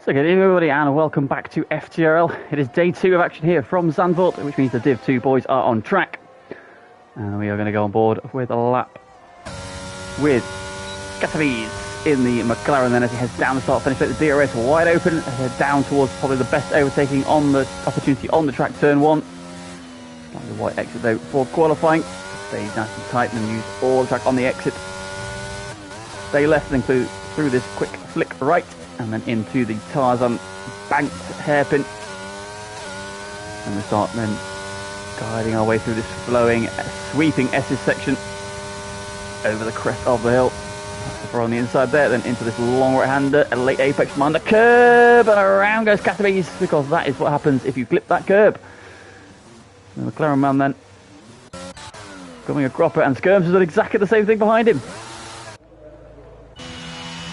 So good evening everybody and welcome back to FTRL. It is day 2 of action here from Zandvoort, which means the Div 2 boys are on track. And we are going to go on board with a lap with Gattaviz in the McLaren then as he heads down the start finish. The DRS wide open, down towards probably the best overtaking on the opportunity on the track, turn 1. Slightly white exit though for qualifying. Stays nice and tight and use all the track on the exit. Stay left and include through this quick flick right. And then into the Tarzan banked hairpin. And we start then guiding our way through this flowing, sweeping S's section over the crest of the hill. We're on the inside there, then into this long right-hander, a late apex behind the curb, and around goes Gattaviz, because that is what happens if you clip that curb. The McLaren man then coming a cropper, and Skirms has done exactly the same thing behind him.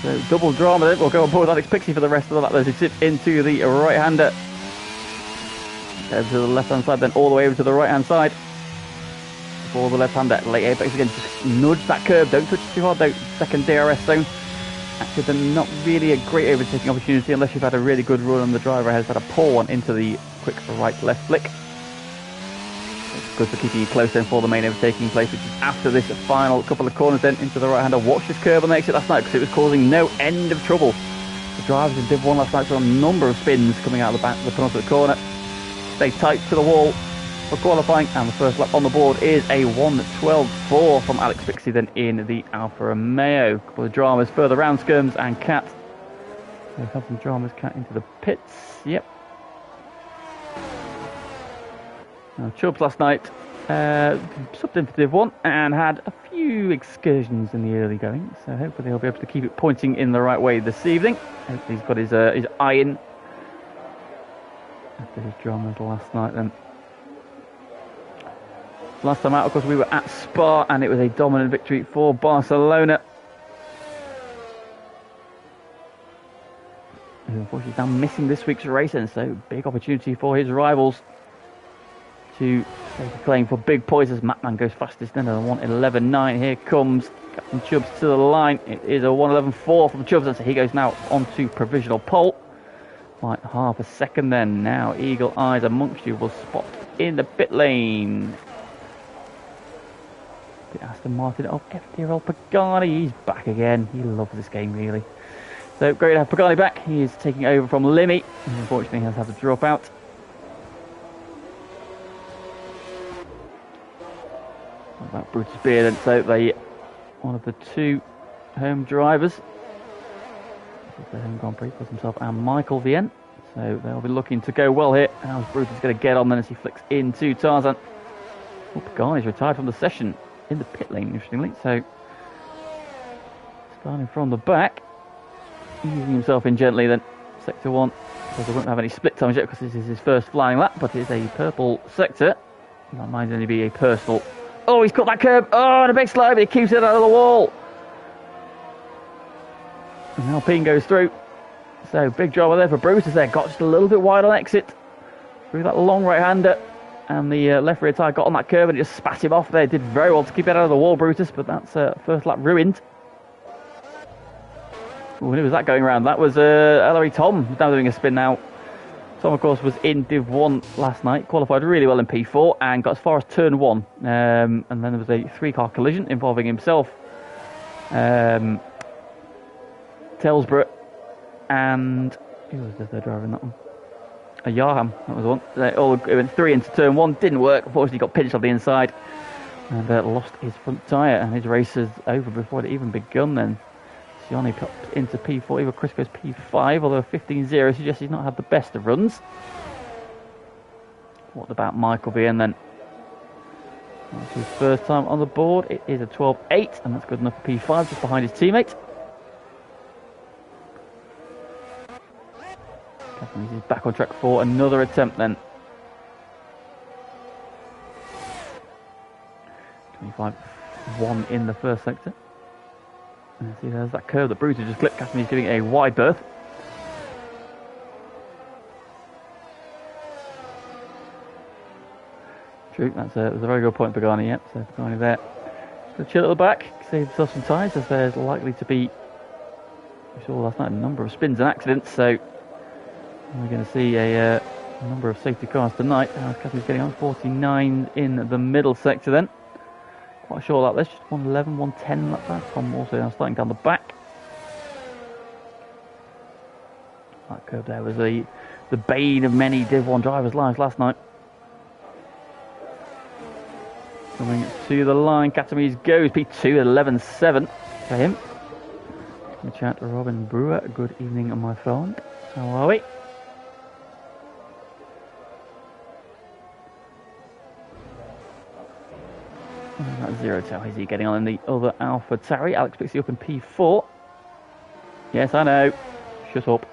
So double drama then. We'll go on board with Alex Pixie for the rest of the lap as he sits into the right-hander. Over to the left-hand side, then all the way over to the right-hand side. For the left-hander, late apex again, just nudge that curb, don't touch it too hard though. Second DRS zone. Actually, then not really a great overtaking opportunity unless you've had a really good run and the driver has had a poor one into the quick right-left flick. It's good for keeping you close then for the main overtaking place, which is after this final couple of corners then into the right-hander. Watch this curb on the exit last night because it was causing no end of trouble. The drivers in Div 1 last night saw a number of spins coming out of the back of the penultimate corner. Stay tight to the wall for qualifying, and the first lap on the board is a 1:12.4 from Alex Pixie then in the Alfa Romeo. A couple of dramas further round, Skirms and Cat. We have some dramas, Cat into the pits. Yep. Now, Chubbs last night subbed in for Div 1 and had a few excursions in the early going, so hopefully he'll be able to keep it pointing in the right way this evening. Hopefully he's got his eye in after his dramas last night then. Last time out, of course, we were at Spa and it was a dominant victory for Barcelona, who unfortunately is now missing this week's race, and so big opportunity for his rivals to take a claim for big points as Matman goes fastest then at a 1:11.9. Here comes Captain Chubbs to the line. It is a 1:11.4 from Chubbs, and so he goes now onto provisional pole. Like half a second then. Now Eagle Eyes amongst you will spot in the pit lane the Aston Martin of FTRL Pagani. He's back again. He loves this game really. So great to have Pagani back. He is taking over from Limmy, who unfortunately has had to drop out. About Brutus Beard, and so one of the two home drivers, this is the home Grand Prix, for himself and Michael Vien, so they'll be looking to go well here. How's Brutus going to get on then as he flicks into Tarzan? Oh, Pagani's retired from the session in the pit lane, interestingly, so starting from the back, easing himself in gently then. Sector 1, because they won't have any split times yet because this is his first flying lap, but it is a purple sector. That might only be a personal. Oh, he's cut that curb. Oh, and a big slide, but he keeps it out of the wall. And Alpine goes through. So, big drama there for Brutus there. Got just a little bit wide on exit through that long right-hander. And the left rear tyre got on that curb and it just spat him off there. Did very well to keep it out of the wall, Brutus, but that's first lap ruined. Ooh, who was that going around? That was Ellery Tom, who's now doing a spin now. Tom, of course, was in Div 1 last night, qualified really well in P4 and got as far as turn 1. And then there was a 3-car collision involving himself, Telsborough, and who was the third driver in that one? Yarham, that was the one. It went 3 into turn 1, didn't work. Unfortunately, got pinched on the inside and lost his front tyre, and his race is over before it even begun then. Johnny got into P4, even Chris goes P5, although 15.0 suggests he's not had the best of runs. What about Michael Vien then? That's his first time on the board. It is a 12.8, and that's good enough for P5, just behind his teammate. He's back on track for another attempt then. 25.1 in the first sector. And see, there's that curve that Brutus just clipped. He's giving a wide berth. True, that's a very good point, Pagani. Yep, so Pagani there. Just going to chill at the back, save himself some tyres, as there's likely to be, we saw last night, a number of spins and accidents, so We're going to see a number of safety cars tonight. Kathy's getting on 49 in the middle sector then. Quite sure about this, just 111, 110 lap time. Tom also now starting down the back. That curve there was the bane of many Div 1 drivers' lives last night. Coming to the line, Katamise goes P2 at 11.7 for him. In the chat, Robin Brewer, good evening, my friend. How are we? That zero tail, is he getting on in the other Alpha Tauri? Alex picks you up in P4. Yes, I know. Shut up.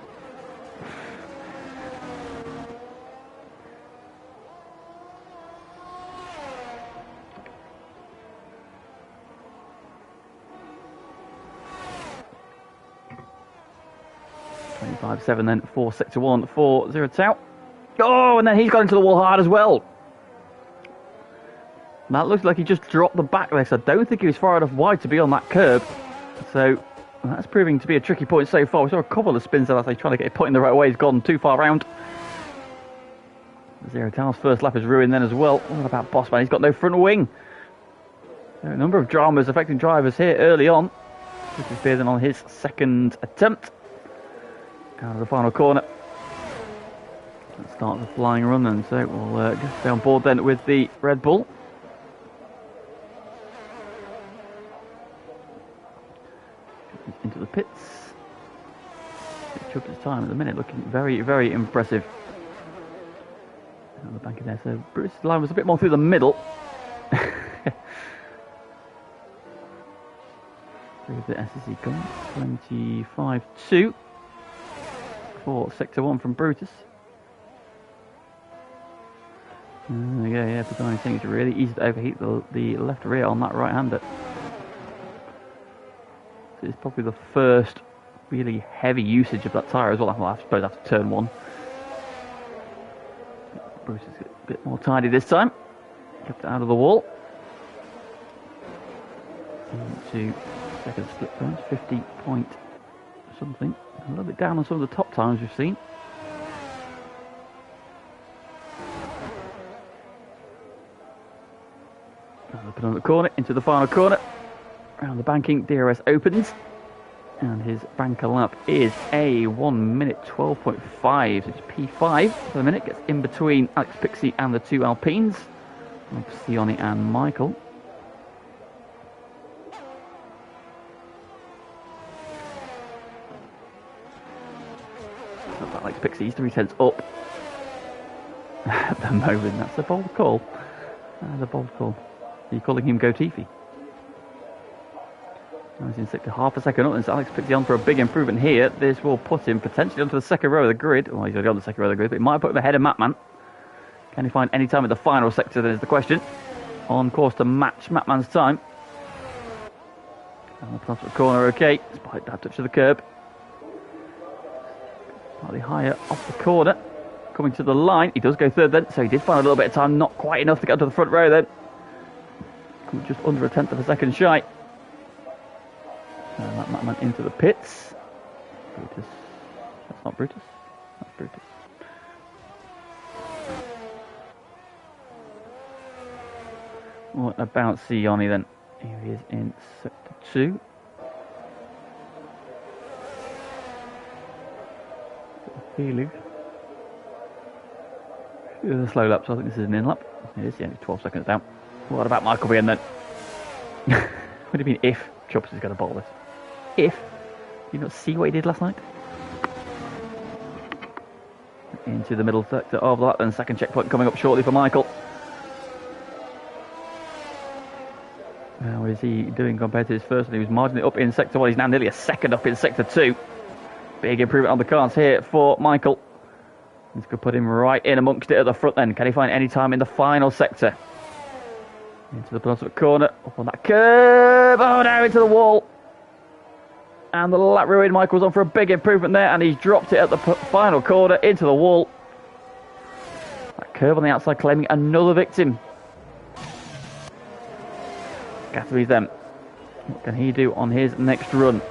.5.7 then for Sector 1 for Zero Tau. Oh, and then he's got into the wall hard as well. That looks like he just dropped the back there, so I don't think he was far enough wide to be on that curb. So that's proving to be a tricky point so far. We saw a couple of spins there as they trying to get it put in the right way. He's gone too far round. Zero Tau's first lap is ruined then as well. What about Bossman? He's got no front wing. There are a number of dramas affecting drivers here early on. This is Bearden on his second attempt. Out of the final corner. Let's start the flying run then. So we'll just stay on board then with the Red Bull. Into the pits. Chubb's time at the minute looking very, very impressive. On the back of there, so Bruce's line was a bit more through the middle. With the SSE gun, 25.2 for Sector 1 from Brutus. Yeah, Pagani saying it's really easy to overheat the left rear on that right-hander. It's probably the first really heavy usage of that tyre as well. I suppose after turn 1. Bruce is a bit more tidy this time. Kept it out of the wall. Into second slip times, 50 point something. A little bit down on some of the top times we've seen. Up on the corner, into the final corner. Around the banking, DRS opens. And his banker lap is a 1 minute 12.5. It's P5 for the minute. Gets in between Alex Pixie and the two Alpines. Of Sione and Michael. Alex Pixie, 3 tenths up. At the moment, that's a bold call. That's a bold call. Are you calling him Gotifi? He's in sector half a second up, and so Alex Pixie on for a big improvement here. This will put him potentially onto the second row of the grid. Well, he's already on the second row of the grid, but it might put him ahead of Matman. Can he find any time in the final sector, then is the question. On course to match Matman's time. And the front of the corner, okay, despite that touch of the curb. Slightly higher off the corner. Coming to the line, he does go third then, so he did find a little bit of time, not quite enough to get to the front row then. Just under a tenth of a second shy. And that Matman into the pits. Brutus. That's not Brutus. That's Brutus. What about Sione then? Here he is in sector 2. Feeling. It was a slow lap, so I think this is an in lap. It is, yeah, 12 seconds down. What about Michael Bien then? What do you mean if Chubbs is going to bottle this? If? You not see what he did last night? Into the middle sector of the lap, and second checkpoint coming up shortly for Michael. How is he doing compared to his first? He was marginally up in sector 1. He's now nearly a second up in sector 2. Big improvement on the cards here for Michael. This could put him right in amongst it at the front then. Can he find any time in the final sector? Into the penultimate corner, up on that curb. Oh no, into the wall. And the lap ruined. Michael's on for a big improvement there, and he's dropped it at the final corner into the wall. That curve on the outside claiming another victim. Gatsby's then. What can he do on his next run?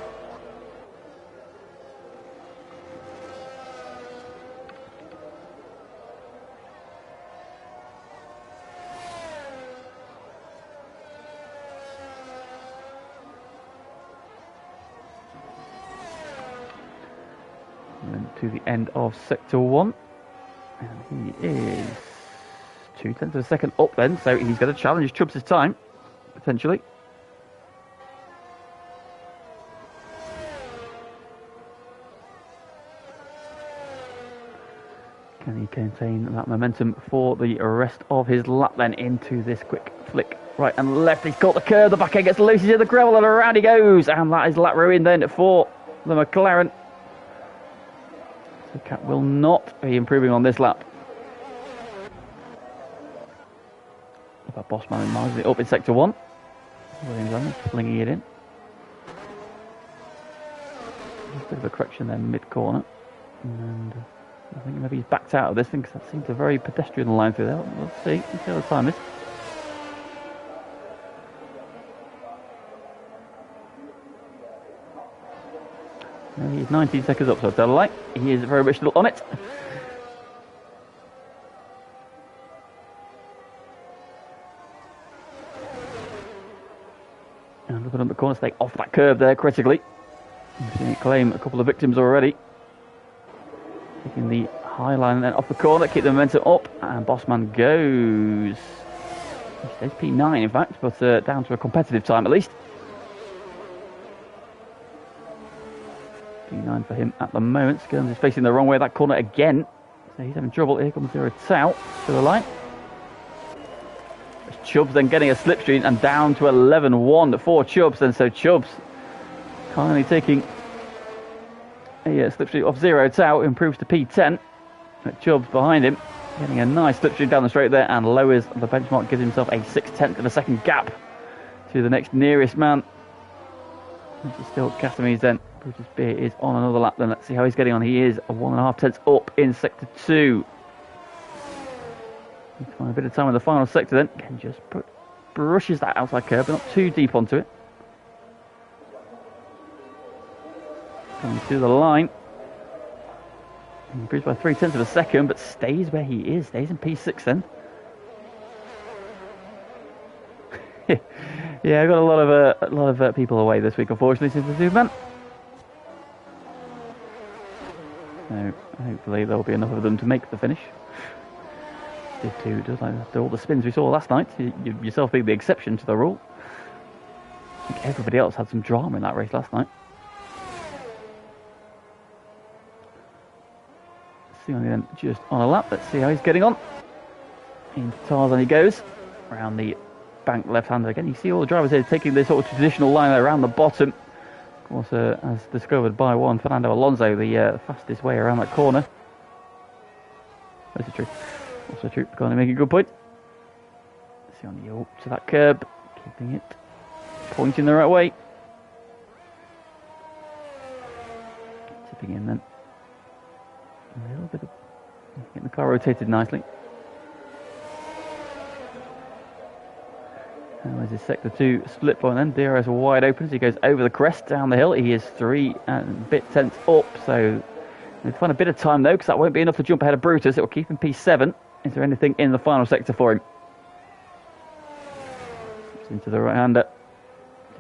And to the end of sector 1. And he is 0.2 of a second up then, so he's going to challenge Chubbs' time, potentially. Can he contain that momentum for the rest of his lap then into this quick flick right and left? He's got the curve, the back end gets loose, he's in the gravel and around he goes. And that is lap ruin then for the McLaren. So Cat will not be improving on this lap. But Bossman marks it up in sector 1. Williams flinging it in. Just a bit of a correction there mid-corner. And I think maybe he's backed out of this thing because that seems a very pedestrian line through there. Let's see how the time is. No, he's 19 seconds up, so tell a lie. He is very much still on it. And looking at the corner, stay off that curve there critically. We've seen it claim a couple of victims already. Taking the high line and then off the corner, keep the momentum up, and Bossman goes. He stays P9 in fact, but down to a competitive time at least. P9 for him at the moment. Skirms is facing the wrong way of that corner again, so he's having trouble. Here comes Zero Tau to the line. Chubbs then getting a slipstream and down to 11.1 for Chubbs, and so Chubbs kindly taking a slipstream off Zero Tau, improves to P10. Chubbs behind him, getting a nice slipstream down the straight there and lowers the benchmark, gives himself a 0.6 of a second gap to the next nearest man, which is still Casimirs then. Brutus Beer is on another lap then. Let's see how he's getting on. He is a 1.5 up in sector 2. He's finding a bit of time in the final sector then. Again, just brushes that outside curve, but not too deep onto it. Coming to the line. Improves by 0.3 of a second, but stays where he is. Stays in P6 then. Yeah, I've got a lot of people away this week, unfortunately, since the Superman. So hopefully there'll be enough of them to make the finish. Div 2 does like after all the spins we saw last night. You yourself being the exception to the rule. I think everybody else had some drama in that race last night. Sione then just on a lap. Let's see how he's getting on. Into Tarzan he goes. Around the bank left-hander again. You see all the drivers here taking this sort of traditional line around the bottom. Of course, as discovered by one Fernando Alonso, the fastest way around that corner. That's true. Also true. Going to make a good point. Sione up to that curb. Keeping it pointing the right way. Tipping in then. A little bit of getting the car rotated nicely. And there's his sector 2 split point then. DRS wide open as he goes over the crest down the hill. He is 3 and bit tenths up, so we'll find a bit of time though, because that won't be enough to jump ahead of Brutus. It will keep him P7. Is there anything in the final sector for him? Steps into the right hander.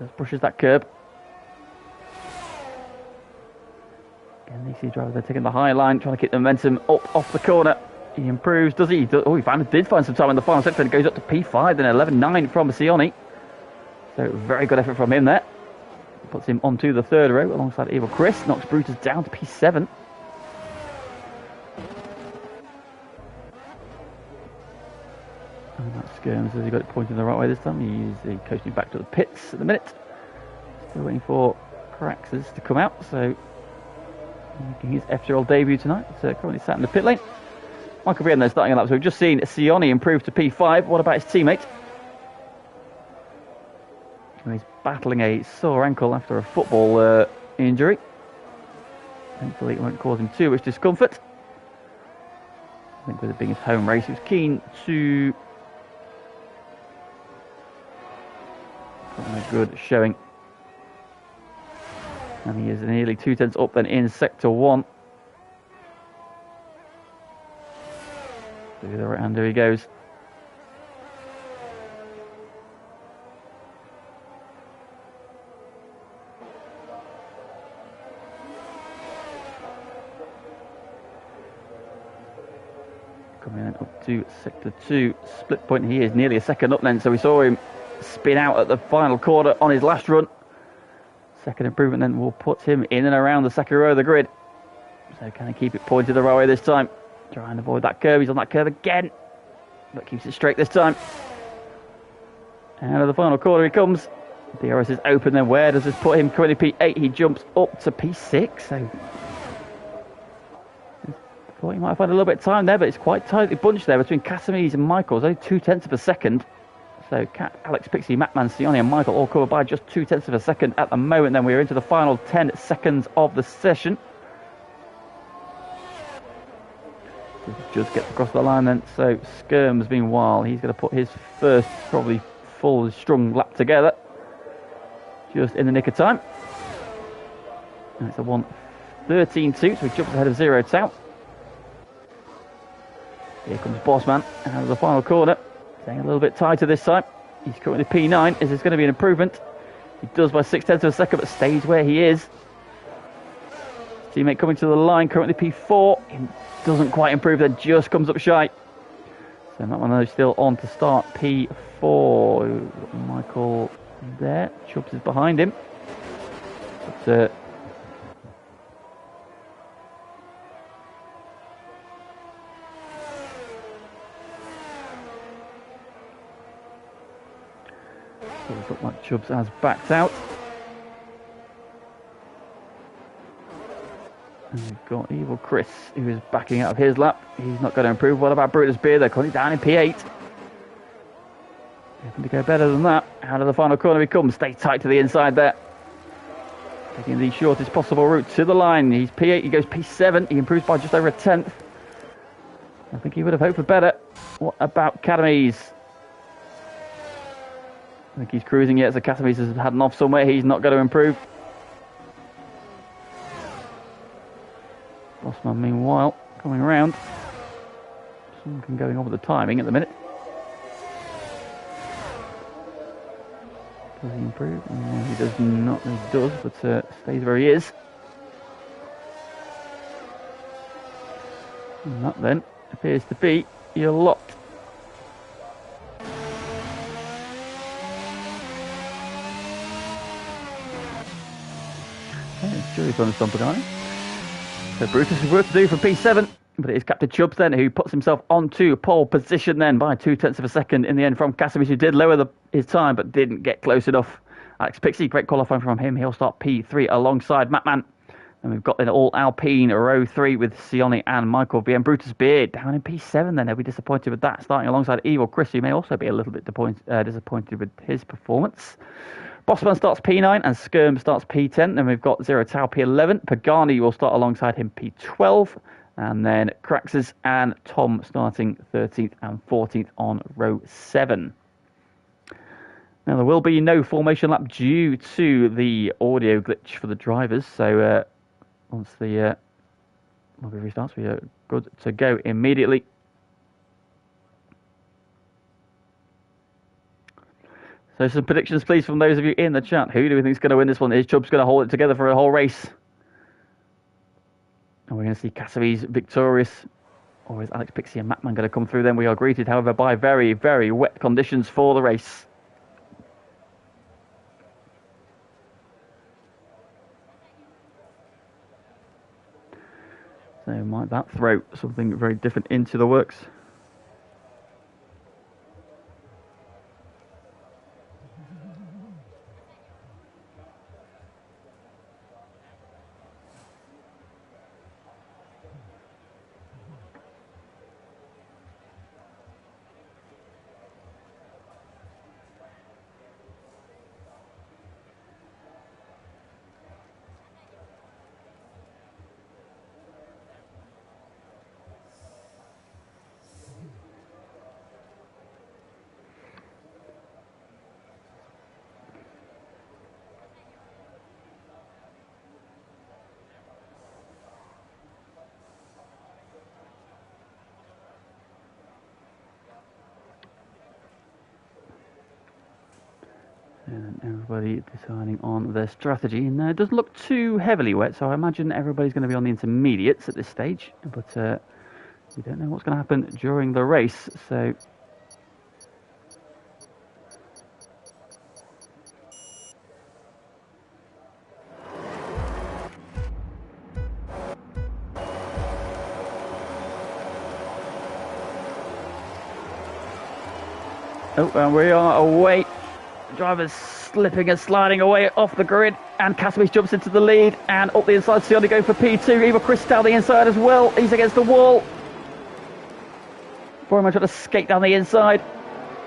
Just brushes that curb. Again, they see drivers, they're taking the high line, trying to keep the momentum up off the corner. He improves, does he? Oh, he did find some time in the final sector and goes up to P5, then 11.9 from Sione. So very good effort from him there. Puts him onto the third row alongside Evil Chris, knocks Brutus down to P7. And that's Skirms, has he got it pointing the right way this time? He's coasting back to the pits at the minute. Still waiting for Craxes to come out, so making his FTRL debut tonight. So currently sat in the pit lane. Michael Brienne starting a lap, so we've just seen Sione improve to P5. What about his teammate? And he's battling a sore ankle after a football injury. Thankfully it won't cause him too much discomfort. I think with it being his home race, he was keen to put in a good showing. And he is nearly 0.2 up then in sector 1. To the right hander he goes. Coming in up to sector 2, split point. He is nearly a second up then, so we saw him spin out at the final corner on his last run. Second improvement then will put him in and around the second row of the grid. So can he keep it pointed the right way this time? Try and avoid that curve. He's on that curve again, but keeps it straight this time. Out of the final corner he comes. DRS is open then. Where does this put him? Currently P8. He jumps up to P6. So I thought he might have had a little bit of time there, but it's quite tightly bunched there between Casamese and Michael. It's only 0.2 of a second. So Alex, Pixie, Mattman, Sione and Michael all covered by just 0.2 of a second at the moment. Then we're into the final 10 seconds of the session. Just gets across the line then. So Skirms, meanwhile, he's going to put his first probably full strung lap together. Just in the nick of time. And it's a 1:13.2, so he jumps ahead of Zero Tau. Here comes Bossman out of the final corner. Staying a little bit tighter this time. He's currently P9. Is this going to be an improvement? He does by 0.6 of a second, but stays where he is. Teammate coming to the line, currently P4. He doesn't quite improve, then just comes up shy. So Mattman is still on to start P4. Michael there. Chubbs is behind him. But it looks like Chubbs has backed out. And we've got Evil Chris, who is backing out of his lap. He's not going to improve. What about Brutus Beer? They're currently down in P8. Hoping to go better than that. Out of the final corner he comes. Stay tight to the inside there. Taking the shortest possible route to the line. He's P8, he goes P7. He improves by just over a 10th. I think he would have hoped for better. What about Academies? I think he's cruising yet, so Academies has had an off somewhere. He's not going to improve. Bossman, meanwhile, coming around. Something going on with the timing at the minute. Does he improve? No, he does not. He does, but stays where he is. And that then appears to be your lot. Jury's on the stump guy. So Brutus has work to do for P7, but it is Captain Chubbs then who puts himself onto pole position then by 0.2 of a second in the end from Casimir, who did lower his time but didn't get close enough. Alex Pixie, great qualifying from him. He'll start P3 alongside Mattman. And we've got an all Alpine row 3 with Sione and Michael V. And Brutus Beard down in P7 then. They'll be disappointed with that, starting alongside Evil Chris, who may also be a little bit disappointed with his performance. Bossman starts P9 and Skirm starts P10. Then we've got Zero Tau P11. Pagani will start alongside him P12. And then Craxes and Tom starting 13th and 14th on row 7. Now, there will be no formation lap due to the audio glitch for the drivers. So once the lobby restarts, we are good to go immediately. So some predictions, please, from those of you in the chat. Who do we think is going to win this one? Is Chubbs going to hold it together for a whole race? Are we going to see Casares victorious? Or is Alex Pixie and Mattman going to come through then? We are greeted, however, by very, very wet conditions for the race. So might that throw something very different into the works? And everybody deciding on their strategy. And it doesn't look too heavily wet, so I imagine everybody's going to be on the intermediates at this stage. But We don't know what's going to happen during the race, so... Oh, and we are away. Driver's slipping and sliding away off the grid, and Casimir jumps into the lead, and up the inside, Sione going for P2. Even Chris down the inside as well. He's against the wall. Borman trying to skate down the inside.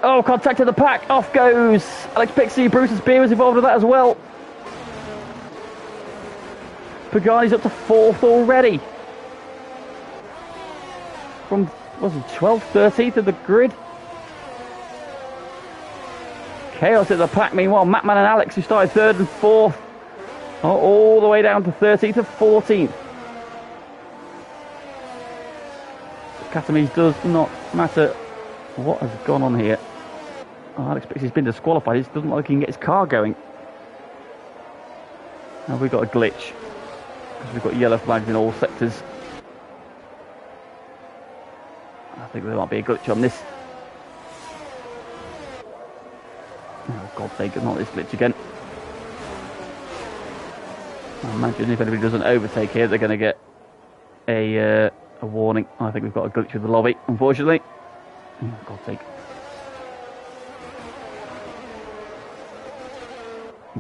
Oh, contact to the pack. Off goes Alex Pixie. Bruce's Beer was involved with that as well. Pagani's up to 4th already. From, was it 12th, 13th of the grid? Chaos at the pack. Meanwhile, Mattman and Alex, who started 3rd and 4th, are all the way down to 13th and 14th. Catamese does not matter what has gone on here. Oh, Alex Pixie's been disqualified. He doesn't look like he can get his car going. Now we've got a glitch, because we've got yellow flags in all sectors. I think there might be a glitch on this. Oh, God's sake, not this glitch again. I imagine if anybody doesn't overtake here, they're going to get a warning. I think we've got a glitch with the lobby, unfortunately. Oh, God's sake.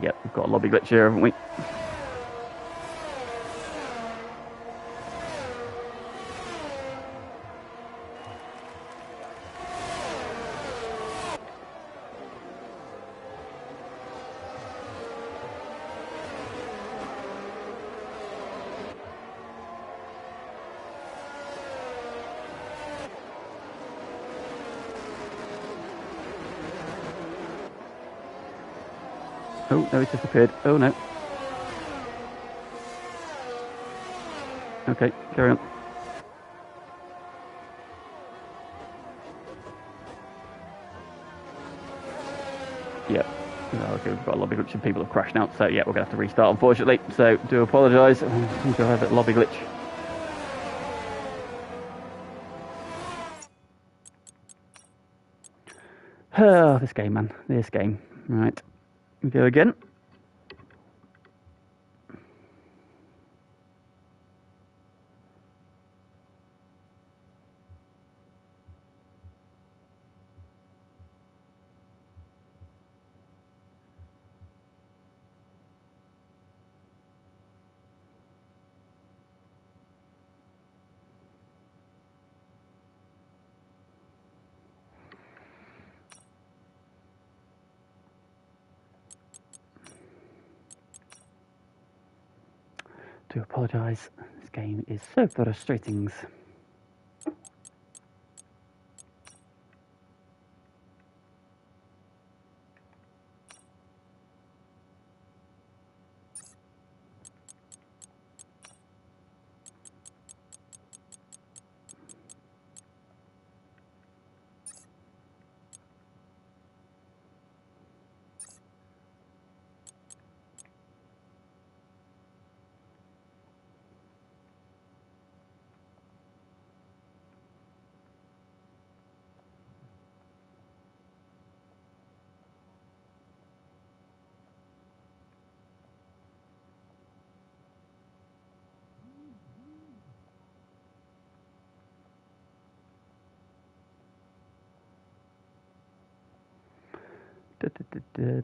Yep, we've got a lobby glitch here, haven't we? Oh, no, it's disappeared. Oh, no. Okay, carry on. Yep. Oh, okay, we've got a lobby glitch and people have crashed now. So, yeah, we're going to have to restart, unfortunately. So, do apologise. I think I have a lobby glitch. Oh, this game, man. This game. Right. We go again. Do apologise. This game is so frustrating.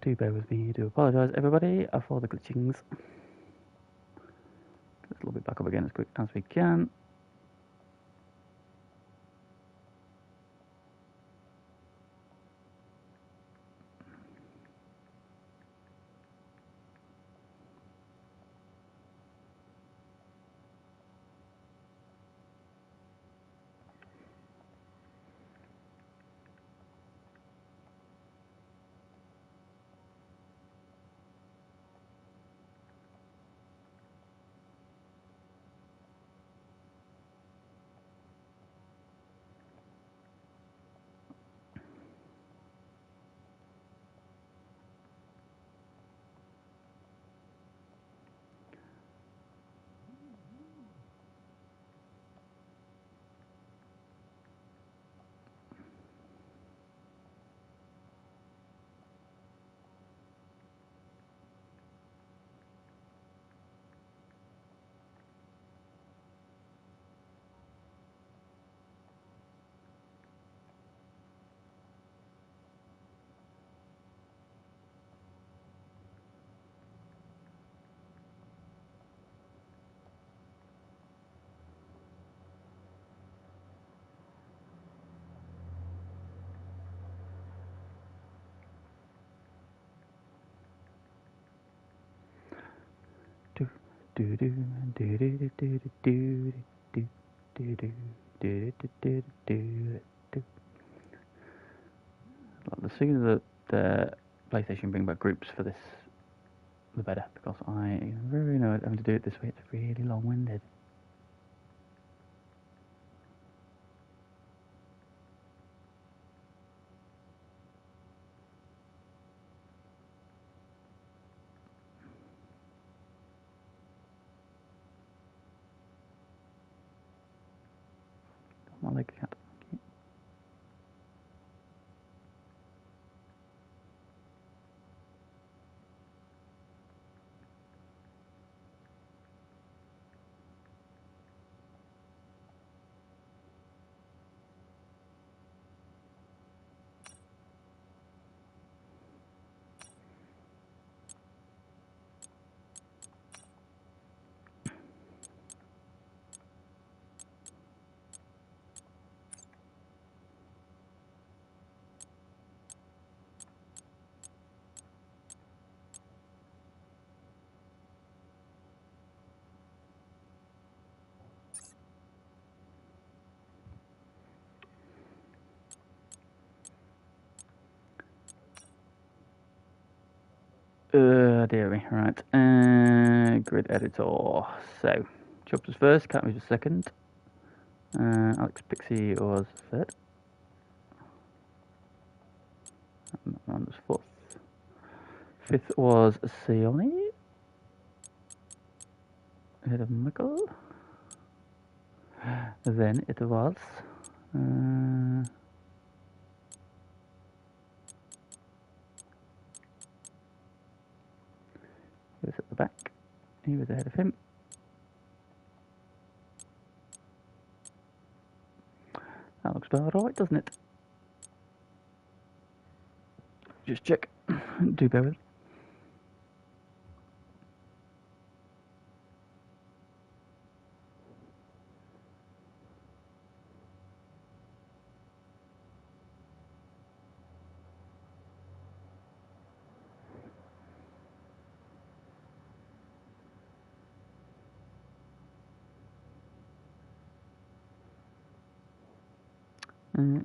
Do bear with me. Do apologise, everybody, for the glitchings. Get a little bit back up again as quick as we can. The sooner the PlayStation bring back groups for this, the better, because I really know having to do it this way, it's really long-winded. My leg cat. Dearie, right. Grid editor. So, Chubbs was first, Cat was second. Alex Pixie was third. And was fourth. Fifth was Sione. Ahead of Michael. Then it was. He was at the back. He was ahead of him. That looks about right, doesn't it? Just check. Do bear with it.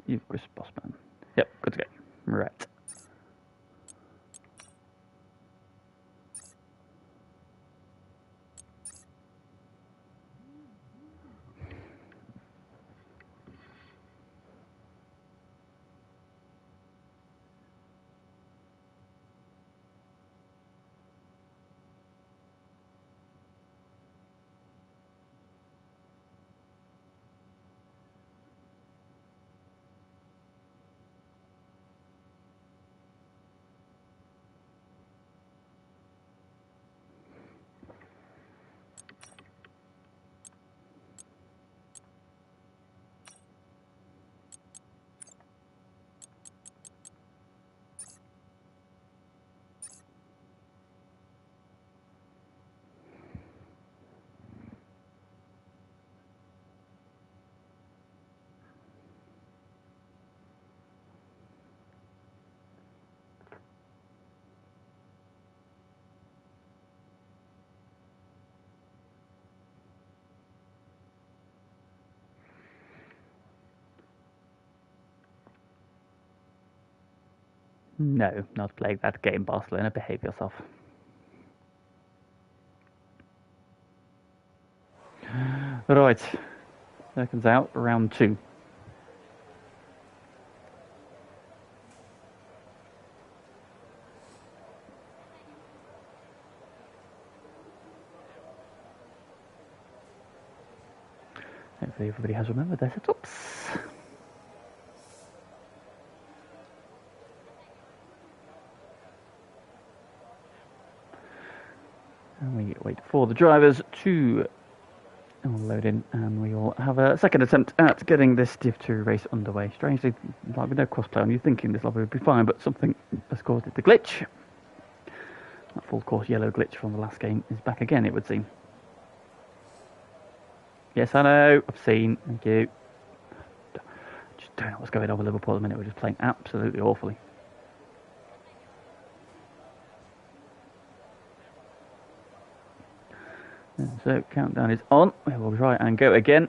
You've Chris Bossman. Yep, good to go. Right. No, not playing that game, Barcelona. Behave yourself. Right. Seconds out, round 2. Hopefully everybody has remembered their setups. And we wait for the drivers to load in, and we will have a second attempt at getting this Div 2 race underway. Strangely, like with no crossplay on, you're thinking this lobby would be fine, but something has caused it to glitch. That full course yellow glitch from the last game is back again, it would seem. Yes, I know, I've seen, thank you. Just don't know what's going on with Liverpool at the minute, we're just playing absolutely awfully. And so countdown is on. We'll try and go again.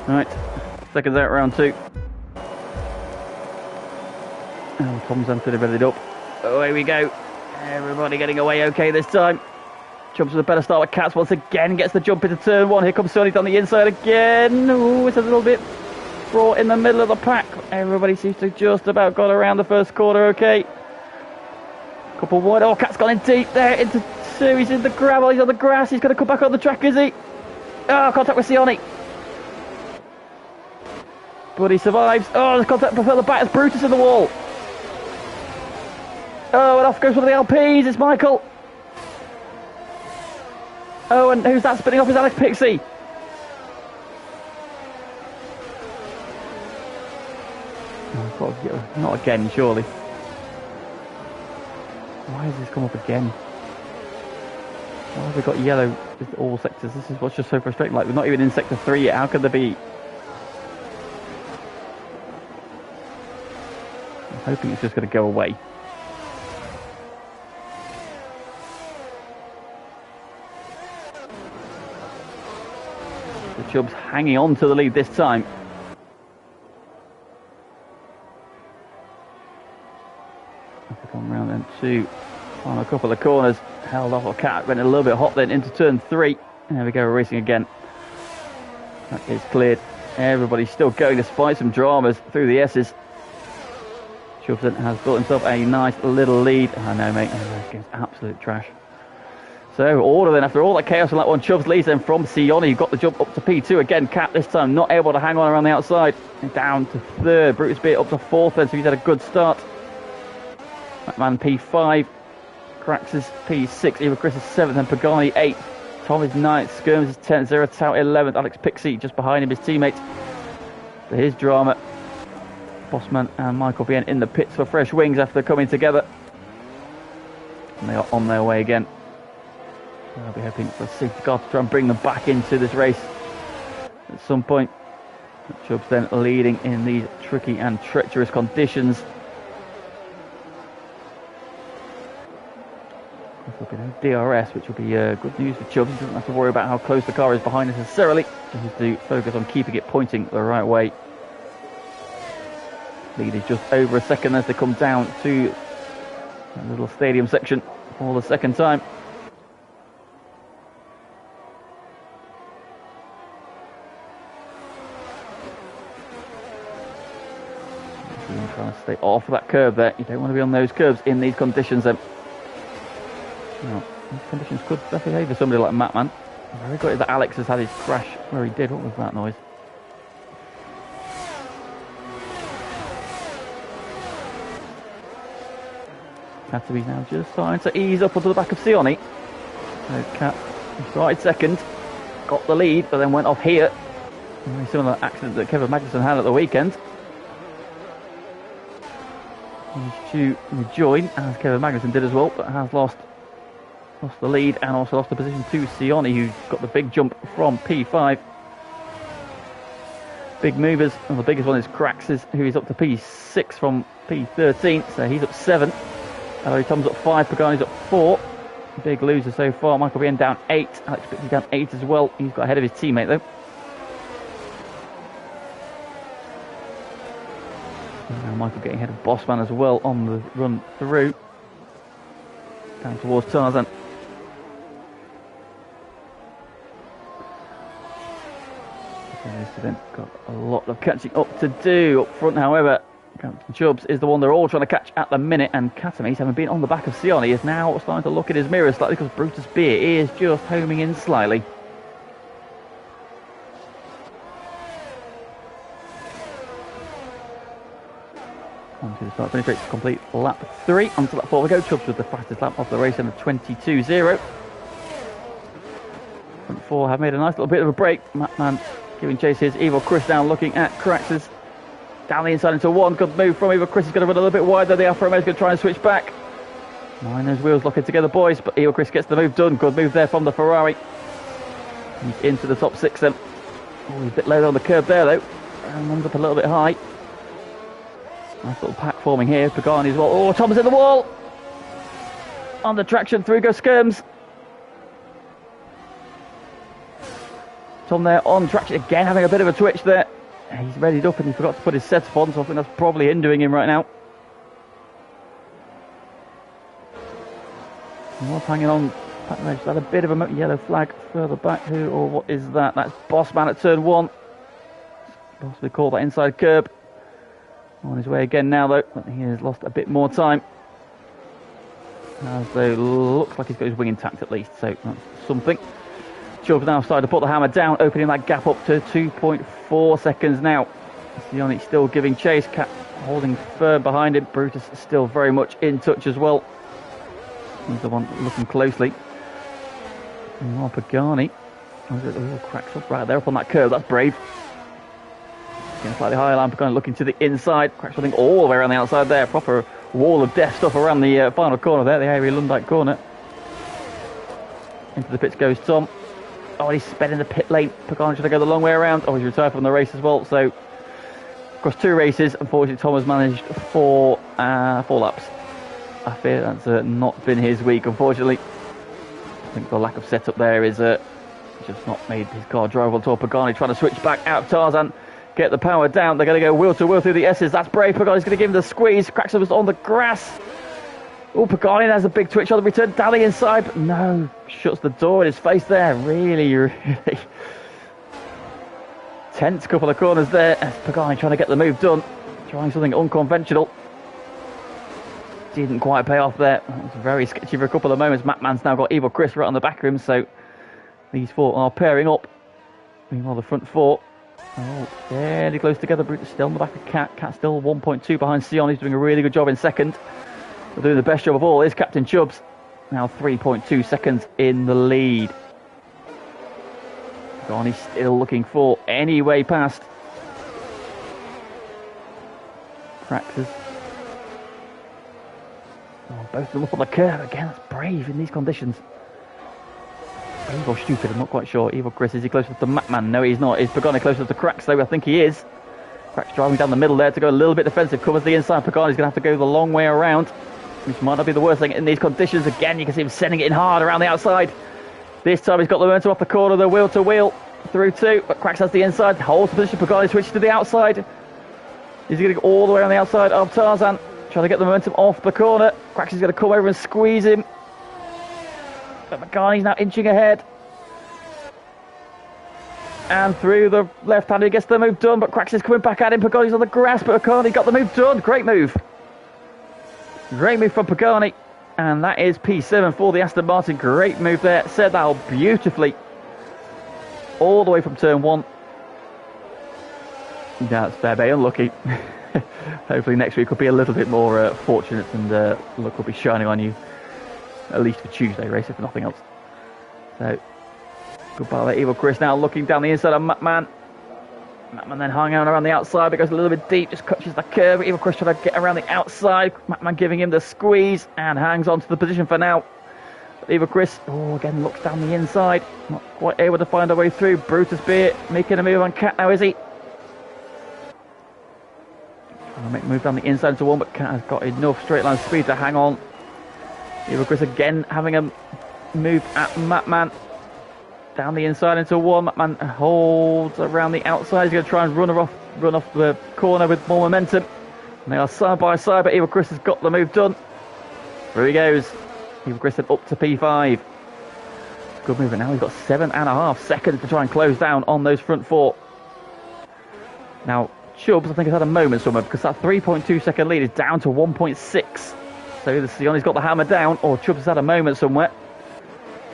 Right, seconds out, round 2. Oh, Tom's anti-developed up. Away we go. Everybody getting away okay this time. Jumps with a better start with Cats once again. Gets the jump into turn 1. Here comes Sonny down the inside again. Ooh, it's a little bit brought in the middle of the pack. Everybody seems to just about got around the first corner okay. Couple wide. Oh, Cat's gone in deep there into 2. He's in the gravel. He's on the grass. He's going to come back on the track, is he? Oh, contact with Sione. But he survives. Oh, the contact further back as Brutus in the wall. Oh, and off goes one of the LPs. It's Michael. Oh, and who's that spinning off? Is Alex Pixie. Oh, not again, surely. Why has this come up again? Why have we got yellow in all sectors? This is what's just so frustrating. Like, we're not even in sector 3 yet. How could there be? I'm hoping it's just going to go away. The Chubbs hanging on to the lead this time. On round then 2, on a couple of corners, held off a Cat, went a little bit hot then into turn 3. There we go, racing again. That is cleared. Everybody's still going despite some dramas through the S's. Chubbs has built himself a nice little lead. I know, mate, against absolute trash. So, order then, after all that chaos on that one, Chubbs leads then from Sione, who got the jump up to P2 again. Cat this time not able to hang on around the outside. And down to 3rd, Brutus Beer up to 4th then, so he's had a good start. McMahon P5, Crax is P6, Eva Chris is 7th, and Pagani 8th. Tom is 9th, Skirms is 10th, Zero Tout 11th, Alex Pixie just behind him, his teammate. For his drama, Bossman and Michael Bien in the pits for fresh wings after coming together. And they are on their way again. I'll be hoping for a safety car to try and bring them back into this race at some point. Chubbs then leading in these tricky and treacherous conditions. DRS, which will be good news for Chubbs. He doesn't have to worry about how close the car is behind necessarily. Just has to focus on keeping it pointing the right way. Lead is just over a second as they come down to that little stadium section for the second time. Trying to stay off that curve there. You don't want to be on those curves in these conditions then. Well, these conditions could definitely favour somebody like Matman. I'm very glad that Alex has had his crash where he did. What was that noise? Katabi's now just starting to ease up onto the back of Sione. So Cat started second, got the lead, but then went off here. Very similar accident that Kevin Magnussen had at the weekend. He's to rejoin, as Kevin Magnussen did as well, but has lost the lead and also lost the position to Sione, who's got the big jump from P5. Big movers, and the biggest one is Crax's, who is up to P6 from P13, so he's up 7. Ellery Tom's up 5, Pagani's up 4. Big loser so far. Michael Bien down 8, Alex Pixie down 8 as well. He's got ahead of his teammate though. And now Michael getting ahead of Bossman as well on the run through. Down towards Tarzan. Then got a lot of catching up to do up front, however. Chubbs is the one they're all trying to catch at the minute, and Katamis, having been on the back of Sione, is now starting to look at his mirror slightly because Brutus Beer is just homing in slightly. On to the start finish rate to complete lap 3. Onto lap 4 we go. Chubbs with the fastest lap of the race in a 22.0. Front 4 have made a nice little bit of a break. Matman giving chase. Here's Evil Chris now looking at Crax's. Down the inside into one. Good move from Eva Chris. Is going to run a little bit wider. The Alfa Romeo is going to try and switch back. Mind those wheels locking together, boys. But Eva Chris gets the move done. Good move there from the Ferrari. He's into the top 6 then. Oh, he's a bit low on the curb there though. And runs up a little bit high. Nice little pack forming here. Pagani as well. Oh, Tom's in the wall. On the traction, through goes Skirms. Tom there on traction again, having a bit of a twitch there. He's readied up and he forgot to put his setup on, so I think that's probably hindering him right now. He was hanging on. Just had a bit of a yellow flag further back. Who or what is that? That's Bossman at turn 1. Possibly caught that inside curb. On his way again now though, but he has lost a bit more time. As though looks like he's got his wing intact at least, so that's something. Chubb's now started to put the hammer down, opening that gap up to 2.4 seconds now. Sionic still giving chase, Cat holding firm behind him. Brutus still very much in touch as well. He's the one looking closely. More Pagani. Oh, cracks up right there up on that curve, that's brave. Getting slightly higher line, Pagani looking to the inside. Cracks something all the way around the outside there. Proper wall of death stuff around the final corner there, the Avery Lundike corner. Into the pits goes Tom. Oh, he's sped in the pit lane. Pagani trying to go the long way around. Oh, he's retired from the race as well. So, across 2 races, unfortunately, Tom has managed 4 laps. I fear that's not been his week, unfortunately. I think the lack of setup there is just not made his car drivable at all. Pagani trying to switch back out of Tarzan. Get the power down. They're going to go wheel to wheel through the S's. That's brave. Pagani's going to give him the squeeze. Cracks him on the grass. Oh, Pagani has a big twitch on the return. Down the inside. But no. Shuts the door in his face there. Really, really tense couple of corners there. Pagani trying to get the move done. Trying something unconventional. Didn't quite pay off there. It was very sketchy for a couple of moments. Mattman's now got Evil Chris right on the back of him. So these 4 are pairing up. Meanwhile, the front 4. Oh, fairly close together. Brutus still in the back of Cat. Cat still 1.2 behind Sion. He's doing a really good job in second. But doing the best job of all is Captain Chubbs. Now 3.2 seconds in the lead. Pagani still looking for any way past. Praxis. Oh, both of them up on the curve again. That's brave in these conditions. Brave or stupid, I'm not quite sure. Evil Chris, is he closer to Matman? No, he's not. Is Pagani closer to Cracks, though? I think he is. Cracks driving down the middle there to go a little bit defensive. Covers the inside. Pagani's going to have to go the long way around, which might not be the worst thing in these conditions. Again, you can see him sending it in hard around the outside. This time he's got the momentum off the corner, the wheel to wheel through 2. But Cracks has the inside, holds the position. Pagani switches to the outside. Is he going to go all the way on the outside of Tarzan? Trying to get the momentum off the corner. Cracks is going to come over and squeeze him. But Pagani's now inching ahead. And through the left hand, he gets the move done. But Cracks is coming back at him. Pagani's on the grass, but Pagani got the move done. Great move. Great move from Pagani. And that is P7 for the Aston Martin. Great move there. Set that out beautifully. All the way from turn 1. That's fair bay unlucky. Hopefully next week will be a little bit more fortunate and luck will be shining on you. At least for Tuesday race, if nothing else. So, goodbye there. Evil Chris now looking down the inside of Matman. Matman then hung out around the outside, but goes a little bit deep, just catches the curve. Evil Chris trying to get around the outside. Matman giving him the squeeze and hangs on to the position for now. Evil Chris, oh, again looks down the inside. Not quite able to find a way through. Brutus Beer making a move on Cat now, is he? Trying to make a move down the inside into 1, but Cat has got enough straight line speed to hang on. Evil Chris again having a move at Matman. Down the inside into 1. Matman holds around the outside. He's going to try and run off the corner with more momentum. And they are side by side, but Evil Chris has got the move done. Through he goes. Evil Chris then up to P5. Good move, and now he's got 7.5 seconds to try and close down on those front 4. Now, Chubbs, I think, has had a moment somewhere because that 3.2 second lead is down to 1.6. So either Sioni's got the hammer down or Chubbs has had a moment somewhere.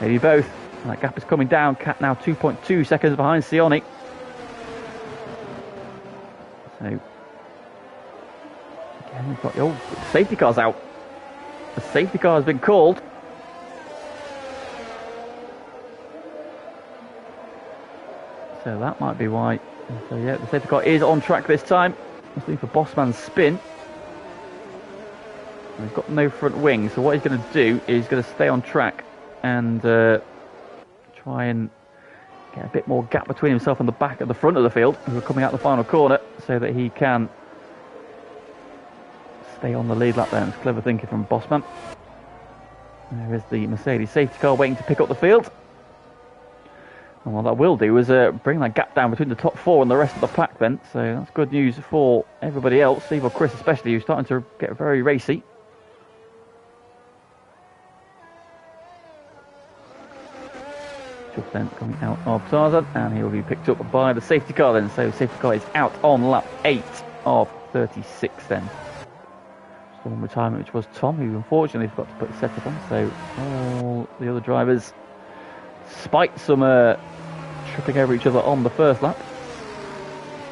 Maybe both. And that gap is coming down. Cat now 2.2 seconds behind Sioni. So, again, we've got the old safety cars out. The safety car has been called. So that might be why. So yeah, the safety car is on track this time. looking for Bossman's spin. And he's got no front wing, so what he's going to do is going to stay on track and try and get a bit more gap between himself and the back at the front of the field, who are coming out the final corner, so that he can stay on the lead lap there. It's clever thinking from Bossman. There is the Mercedes safety car waiting to pick up the field. And what that will do is bring that gap down between the top four and the rest of the pack then. So that's good news for everybody else, Steve or Chris especially, who's starting to get very racy. Just then coming out of Tarzan, and he will be picked up by the safety car then. So safety car is out on lap 8 of 36 then. So one retirement, which was Tom, who unfortunately forgot to put the setup on. So all the other drivers, despite some tripping over each other on the first lap,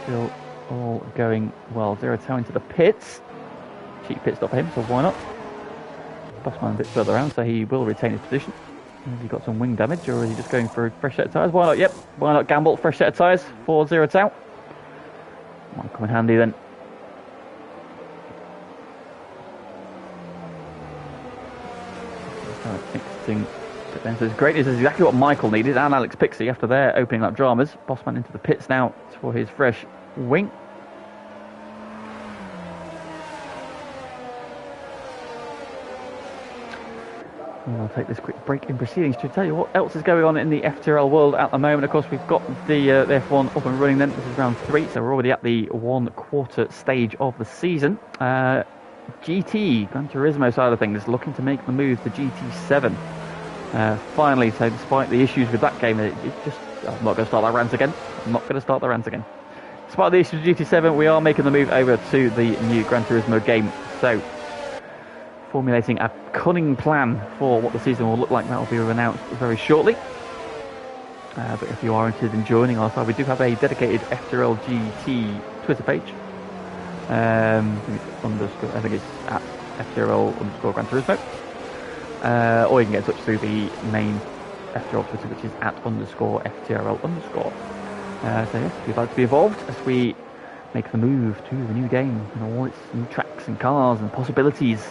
still all going well. Zero Tau into the pits. Cheap pit stop for him, so why not? Bossman a bit further around, so he will retain his position. Has he got some wing damage, or is he just going for a fresh set of tyres? Why not? Yep, why not gamble? Fresh set of tyres for Zero Tau. Might come in handy then. Interesting. So it's great. This is exactly what Michael needed, and Alex Pixie after their opening lap dramas. Bossman into the pits now for his fresh wing. I'll take this quick break in proceedings to tell you what else is going on in the FTRL world at the moment. Of course, we've got the F1 up and running then. This is round 3, so we're already at the 1/4 stage of the season. GT, Gran Turismo side of things, looking to make the move to GT7. Finally, so despite the issues with that game, I'm not going to start that rant again. Despite the issues with GT7, we are making the move over to the new Gran Turismo game. So, formulating a cunning plan for what the season will look like. That will be announced very shortly. But if you are interested in joining our side, we do have a dedicated FTRL GT Twitter page. I think it's at FTRL_Gran Turismo. Or you can get in touch through the main FTRL Twitter, which is at _FTRL_. So yes, if you'd like to be involved as we make the move to the new game and all its new tracks and cars and possibilities,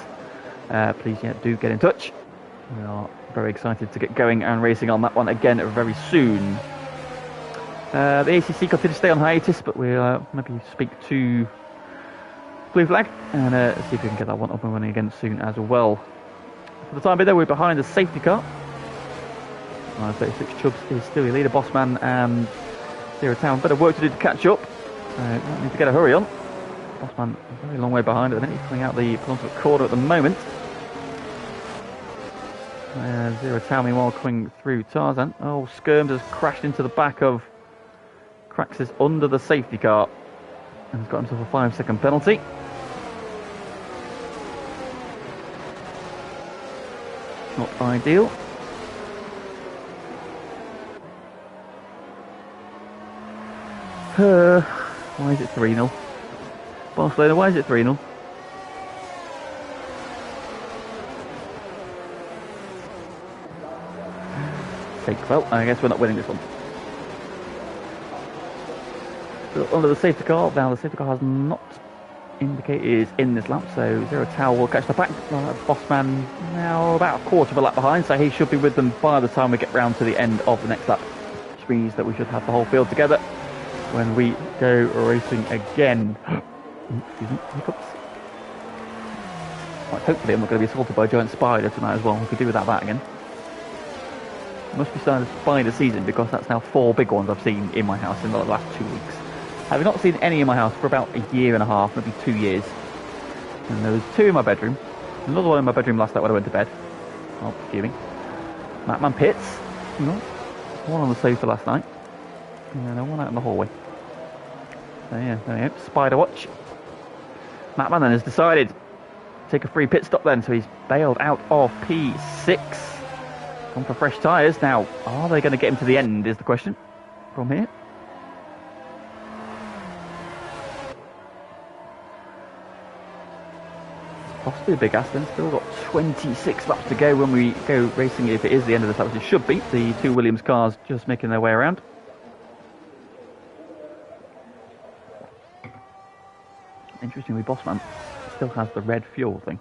please do get in touch. We are very excited to get going and racing on that one again very soon. The ACC continues to stay on hiatus, but we'll maybe speak to Blue Flag and see if we can get that one up and running again soon as well. For the time being though, we're behind the safety car. 36 Chubbs is still your leader. Bossman and Zero Tau, better work to do to catch up. Need to get a hurry on. Bossman a very long way behind at the minute. He's coming out the penultimate corner at the moment. Zero Tau meanwhile coming through Tarzan. Oh, Skirms has crashed into the back of Craxis under the safety car and has got himself a 5-second penalty. Not ideal. Why is it 3-0? Barcelona, why is it 3-0? Well, I guess we're not winning this one. So under the safety car, now the safety car has not indicated in this lap, so Zero Tau will catch the pack. Bossman now about a quarter of a lap behind, so he should be with them by the time we get round to the end of the next lap, which means that we should have the whole field together when we go racing again. Excuse me, hiccups. Right, hopefully I'm not going to be assaulted by a giant spider tonight as well. We could do without that again. Must be starting a spider season, because that's now 4 big ones I've seen in my house in the last 2 weeks. I've not seen any in my house for about a year and a half, maybe 2 years. And there was 2 in my bedroom. Another one in my bedroom last night when I went to bed. Oh, fuming. Matman Pits. One on the sofa last night. And one out in the hallway. So yeah, there we go. Spider watch. Matman then has decided to take a free pit stop then, so he's bailed out of P6. Gone for fresh tyres. Now, are they going to get him to the end is the question from here. Possibly a big Aston. Still got 26 laps to go when we go racing, if it is the end of this lap, which it should be. The 2 Williams cars just making their way around. Interestingly, Bossman still has the red fuel thing.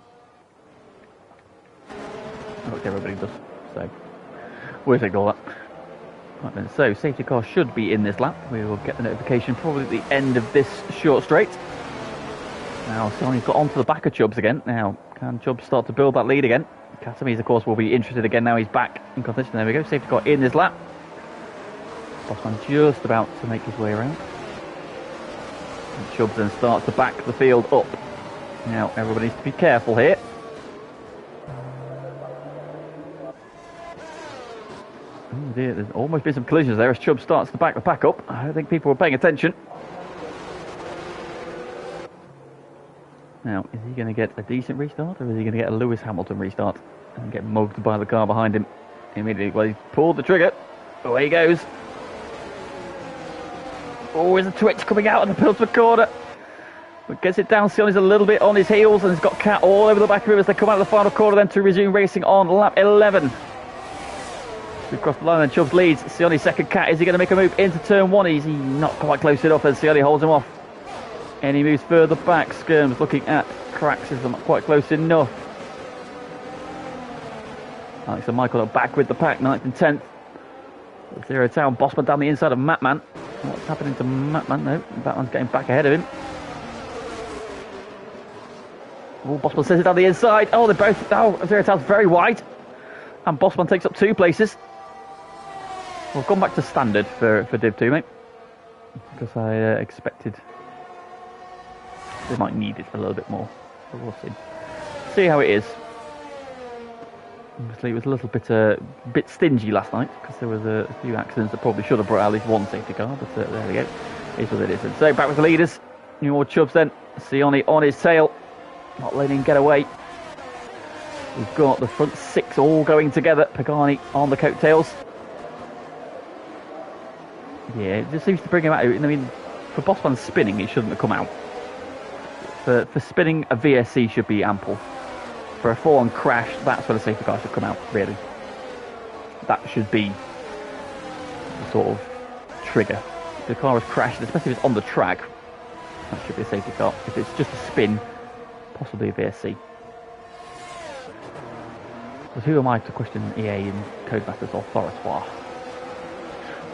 Look, everybody does. So, we'll ignore that. Right then, so safety car should be in this lap. We will get the notification probably at the end of this short straight. Now, Sioni's got onto the back of Chubbs again. Now, can Chubbs start to build that lead again? Catamese, of course, will be interested again now he's back in contention. There we go, safety car in this lap. Bossman just about to make his way around. And Chubbs then starts to back the field up. Now, everybody needs to be careful here. Oh dear, there's almost been some collisions there as Chubb starts to back the pack up. I don't think people were paying attention. Now, is he going to get a decent restart, or is he going to get a Lewis Hamilton restart and get mugged by the car behind him immediately? Well, he's pulled the trigger. Away he goes. Oh, there's a twitch coming out of the penultimate corner. But gets it down. Sioni's a little bit on his heels, and he's got Cat all over the back of him as they come out of the final corner then to resume racing on lap 11. We've crossed the line and Chubbs leads. Sioni second. Cat, is he going to make a move into turn one? Is he not quite close enough as Sioni holds him off? And he moves further back. Skirms looking at Cracks is not quite close enough. Alex and Michael are back with the pack, 9th and 10th. Zero Town, Bossman down the inside of Matman. What's happening to Matman? No, Batman's getting back ahead of him. Oh, Bossman sends it down the inside. Oh, they're both. Oh, Zero Town's very wide. And Bossman takes up 2 places. We've gone back to standard for Div 2, mate. Because I expected they might need it a little bit more. But we'll see. See how it is. Obviously, it was a little bit stingy last night because there was a few accidents that probably should have brought at least one safety car. But there we go. It's what it is. And so back with the leaders. New more Chubbs then. Sioni on his tail. Not letting him get away. We've got the front 6 all going together. Pagani on the coattails. Yeah, it just seems to bring him out. I mean, for Bossman spinning, it shouldn't have come out. For spinning, a VSC should be ample. For a full-on crash, that's where the safety car should come out, really. That should be the sort of trigger. If the car has crashed, especially if it's on the track, that should be a safety car. If it's just a spin, possibly a VSC. Because who am I to question EA and Codemasters authority?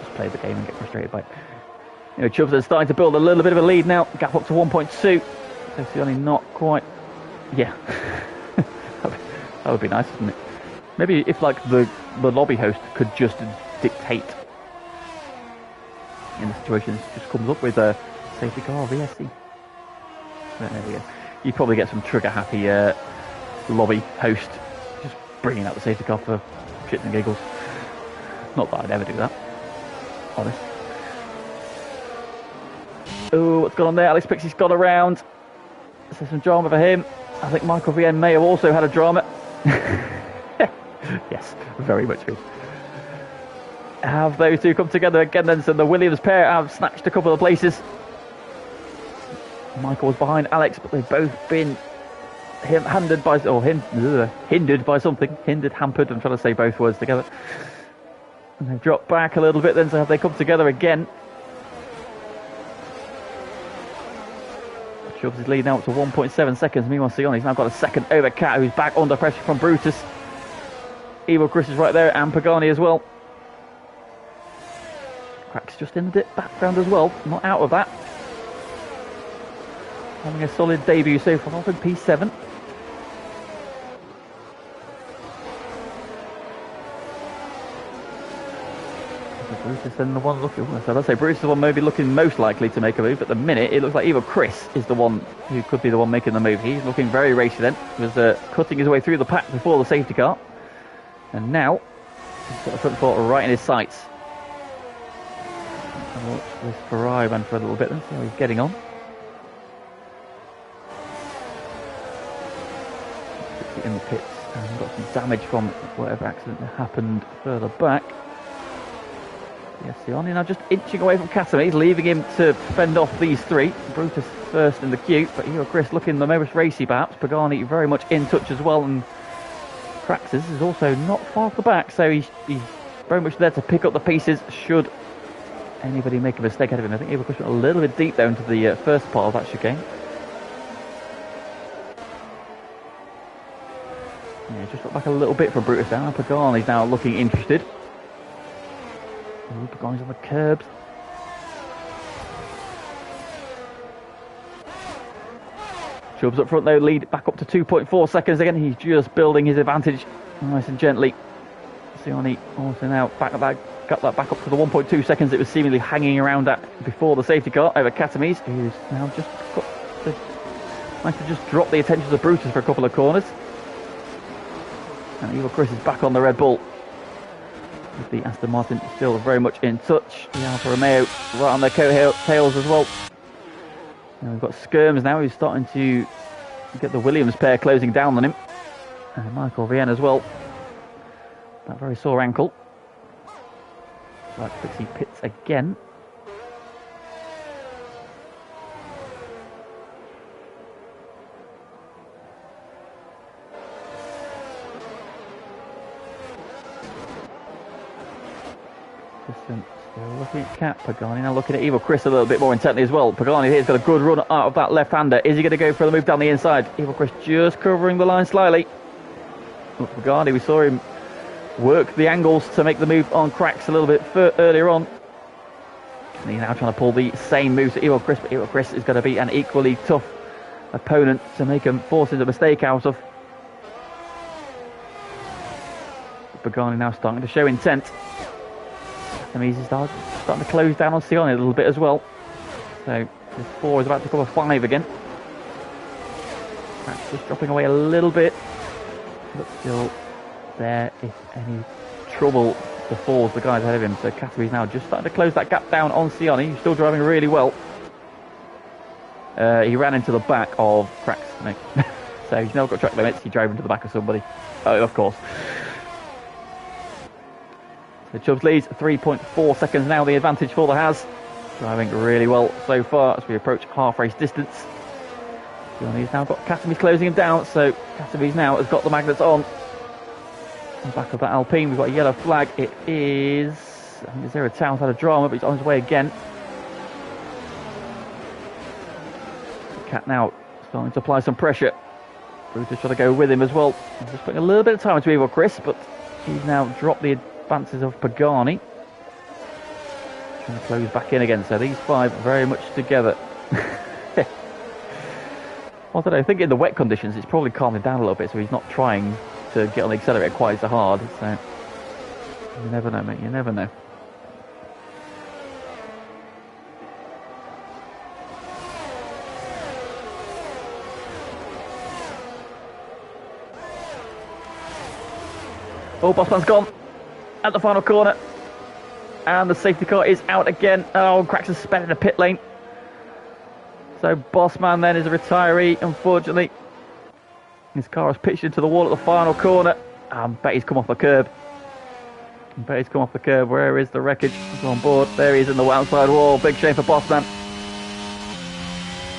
Just play the game and get frustrated by it. You know, Chubbs are starting to build a little bit of a lead now. Gap up to 1.2. So Sioni not quite. Yeah. That would be nice, wouldn't it? Maybe if like the lobby host could just dictate in the situations, just comes up with a safety car VSC. There we go. You probably get some trigger happy lobby host just bringing out the safety car for shits and giggles. Not that I'd ever do that, honest. Oh, what's going on there? Alex Pixie's got around. There's some drama for him. I think Michael VN may have also had a drama. Yes, very much good. Have those two come together again then? So the Williams pair have snatched a couple of places. Michael was behind Alex, but they've both been hindered by something. Hindered, hampered. I'm trying to say both words together. And they've dropped back a little bit then, so have they come together again? Chubbs is leading out to 1.7 seconds. Meanwhile, Sioni's now got a second over Cat, who's back under pressure from Brutus. Evil Chris is right there, and Pagani as well. Crack's just in the background as well, not out of that. Having a solid debut so far in P7. Brutus then the one looking. So let's say Brutus is the one maybe looking most likely to make a move. At the minute, it looks like Evil Chris is the one who could be the one making the move. He's looking very racy then. He was cutting his way through the pack before the safety car. And now, he's got the front fork right in his sights. I'll watch this Ferrari man for a little bit and see how he's getting on. In the pits and got some damage from whatever accident happened further back. Yes, Sioni now just inching away from Catamese, leaving him to fend off these 3. Brutus first in the queue, but here Chris looking the most racy perhaps. Pagani very much in touch as well, and Praxis is also not far off the back, so he's very much there to pick up the pieces should anybody make a mistake out of him. I think Evil Chris went a little bit deep down to the first part of that chicane. Yeah, just look back a little bit for Brutus now. Pagani's now looking interested. Ooh, Pagani's on the curbs. Chubbs up front though, lead back up to 2.4 seconds again. He's just building his advantage nice and gently. Sioni also now got that back up to the 1.2 seconds it was seemingly hanging around at before the safety car over Katamis, who's now just got to managed to just drop the attention of Brutus for a couple of corners. And Evil Chris is back on the Red Bull. With the Aston Martin still very much in touch. The Alfa Romeo right on their coattails as well. And we've got Skirms now, who's starting to get the Williams pair closing down on him. And Michael Vienne as well. That very sore ankle. Like Pixie pits again. Still looking at Cat. Pagani now looking at Evil Chris a little bit more intently as well. Pagani here's got a good run out of that left-hander. Is he going to go for the move down the inside? Evil Chris just covering the line slightly. Look, Pagani, we saw him work the angles to make the move on Cracks a little bit earlier on. And he's now trying to pull the same moves to Evil Chris, but Evil Chris is going to be an equally tough opponent to make him force a mistake out of. Pagani now starting to show intent. And he's starting to close down on Sione a little bit as well. So this 4 is about to become a 5 again. That's just dropping away a little bit, but still there if any trouble the 4's the guys ahead of him. So Katabi's now just starting to close that gap down on Sione. He's still driving really well. He ran into the back of Cracks. So he's now got track limits. He drove into the back of somebody. Oh, of course. So Chubbs leads 3.4 seconds now, the advantage for the Haas. Driving really well so far as we approach half race distance. He's now got Katabi's closing him down, so Katabi's now has got the magnets on. On the back of that Alpine, we've got a yellow flag. It is, I think, Zero Town's had a drama, but he's on his way again. Cat now starting to apply some pressure. Brutus trying to go with him as well. He's just putting a little bit of time into Evil Chris, but he's now dropped the advances of Pagani. Trying to close back in again, so these 5 very much together. I don't know, I think in the wet conditions it's probably calmed him down a little bit, so he's not trying to get on the accelerator quite so hard. So you never know, mate, you never know. Oh, Bossman's gone at the final corner. And the safety car is out again. Oh, Cracks is suspended in the pit lane. So Bossman then is a retiree, unfortunately. His car has pitched into the wall at the final corner. I bet he's come off the curb. Where is the wreckage? He's on board. There he is in the outside wall. Big shame for Bossman.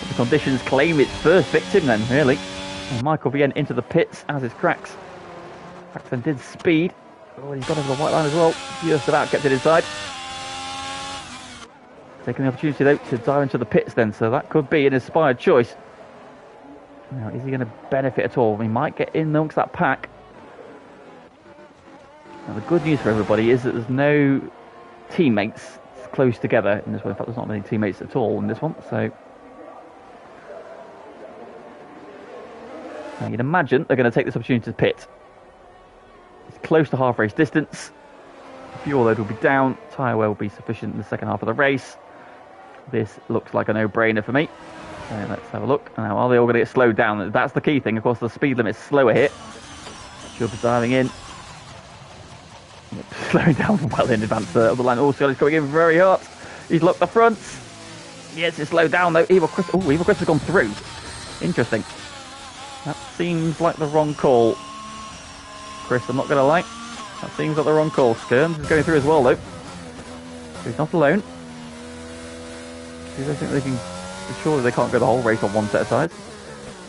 The conditions claim its first victim then, really. And Michael Vienne into the pits, as is Cracks. Cracks then did speed. Oh, he's got over the white line as well. Just about kept it inside. Taking the opportunity though to dive into the pits then, so that could be an inspired choice. Now, is he going to benefit at all? He might get in amongst that pack. Now, the good news for everybody is that there's no teammates close together in this one. In fact, there's not many teammates at all in this one. So now you'd imagine they're going to take this opportunity to pit. It's close to half race distance. Fuel load will be down. Tyre wear will be sufficient in the second half of the race. This looks like a no-brainer for me. So let's have a look. Now, are they all going to get slowed down? That's the key thing. Of course, the speed limit's slower here. Chubbs diving in. Slowing down well in advance of the line. Oh, Scully's coming in very hot. He's locked the fronts. Yes, it's slowed down though. Evil Chris has gone through. Interesting. That seems like the wrong call. Chris, I'm not going to lie. That seems like the wrong call. Skirms is going through as well though. So he's not alone. I think they can. Surely they can't go the whole race on one set of tyres.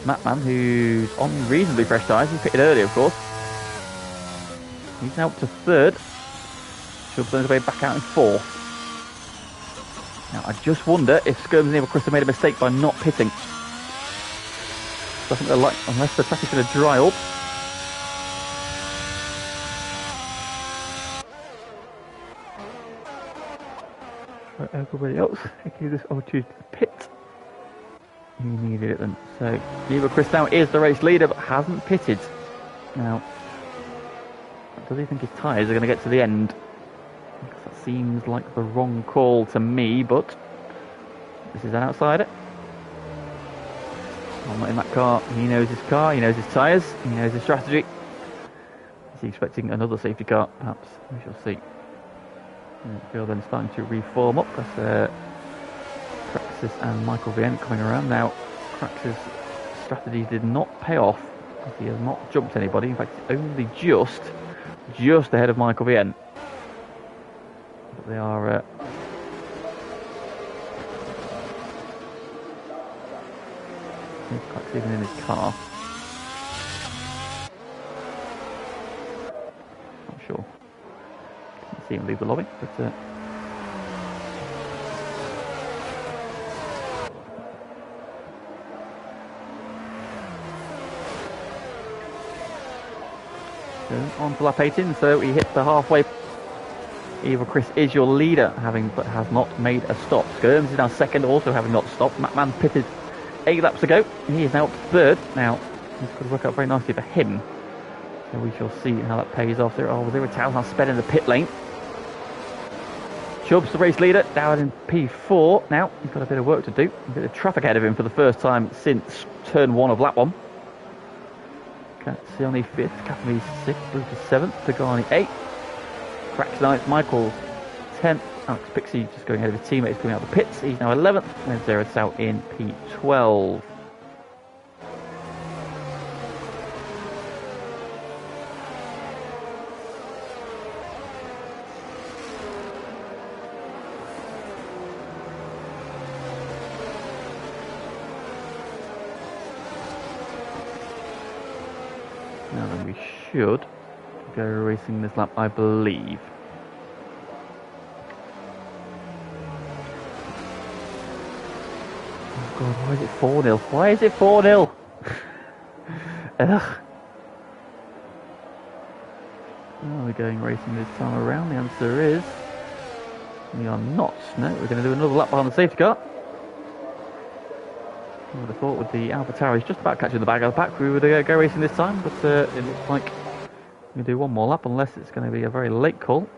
Matman, who's on reasonably fresh tyres, he pitted early, of course. He's now up to 3rd. Chubbs on his way back out in 4th. Now, I just wonder if Skirms and Evil Chris have made a mistake by not pitting. So I think they're like, unless the track is going to dry up. everybody else. Okay, this opportunity to pit. He needed it then. So, Eva Chris now is the race leader, but hasn't pitted. Now, does he think his tyres are going to get to the end? Because that seems like the wrong call to me, but this is an outsider. I'm not in that car. He knows his car, he knows his tyres, he knows his strategy. Is he expecting another safety car? Perhaps. We shall see. Field then starting to reform up. That's Praxis and Michael Vien coming around. Now, Praxis' strategy did not pay off. He has not jumped anybody. In fact, he's only just ahead of Michael Vien. But they are... Praxis even in his car. Not sure. Can't see him leave the lobby, but... on to lap 18, so he hits the halfway. Eva Chris is your leader, but has not made a stop. Skirms is now second, also having not stopped. Mattman pitted 8 laps ago. He is now up to third. Now, this could work out very nicely for him. So we shall see how that pays off. There are 0 Towers now sped in the pit lane. Chubbs, the race leader, down in P4. Now, he's got a bit of work to do. A bit of traffic ahead of him for the first time since turn 1 of lap 1. Sione 5th, Catamese 6th, Brutus 7th, Pagani 8th, Crax 9th, Michael 10th, Alex Pixie just going ahead of his teammates coming out of the pits. He's now 11th, and Zerod's out in P12. Now then, we should go racing this lap, I believe. Oh god, why is it 4-0? Why is it 4-0? Ugh. Are we going racing this time around? The answer is... we are not. No, we're going to do another lap behind the safety car. I would have thought with the Alpha Tower, he's just about catching the bag out of the pack, we would go racing this time, but it looks like we're going to do one more lap, unless it's going to be a very late call.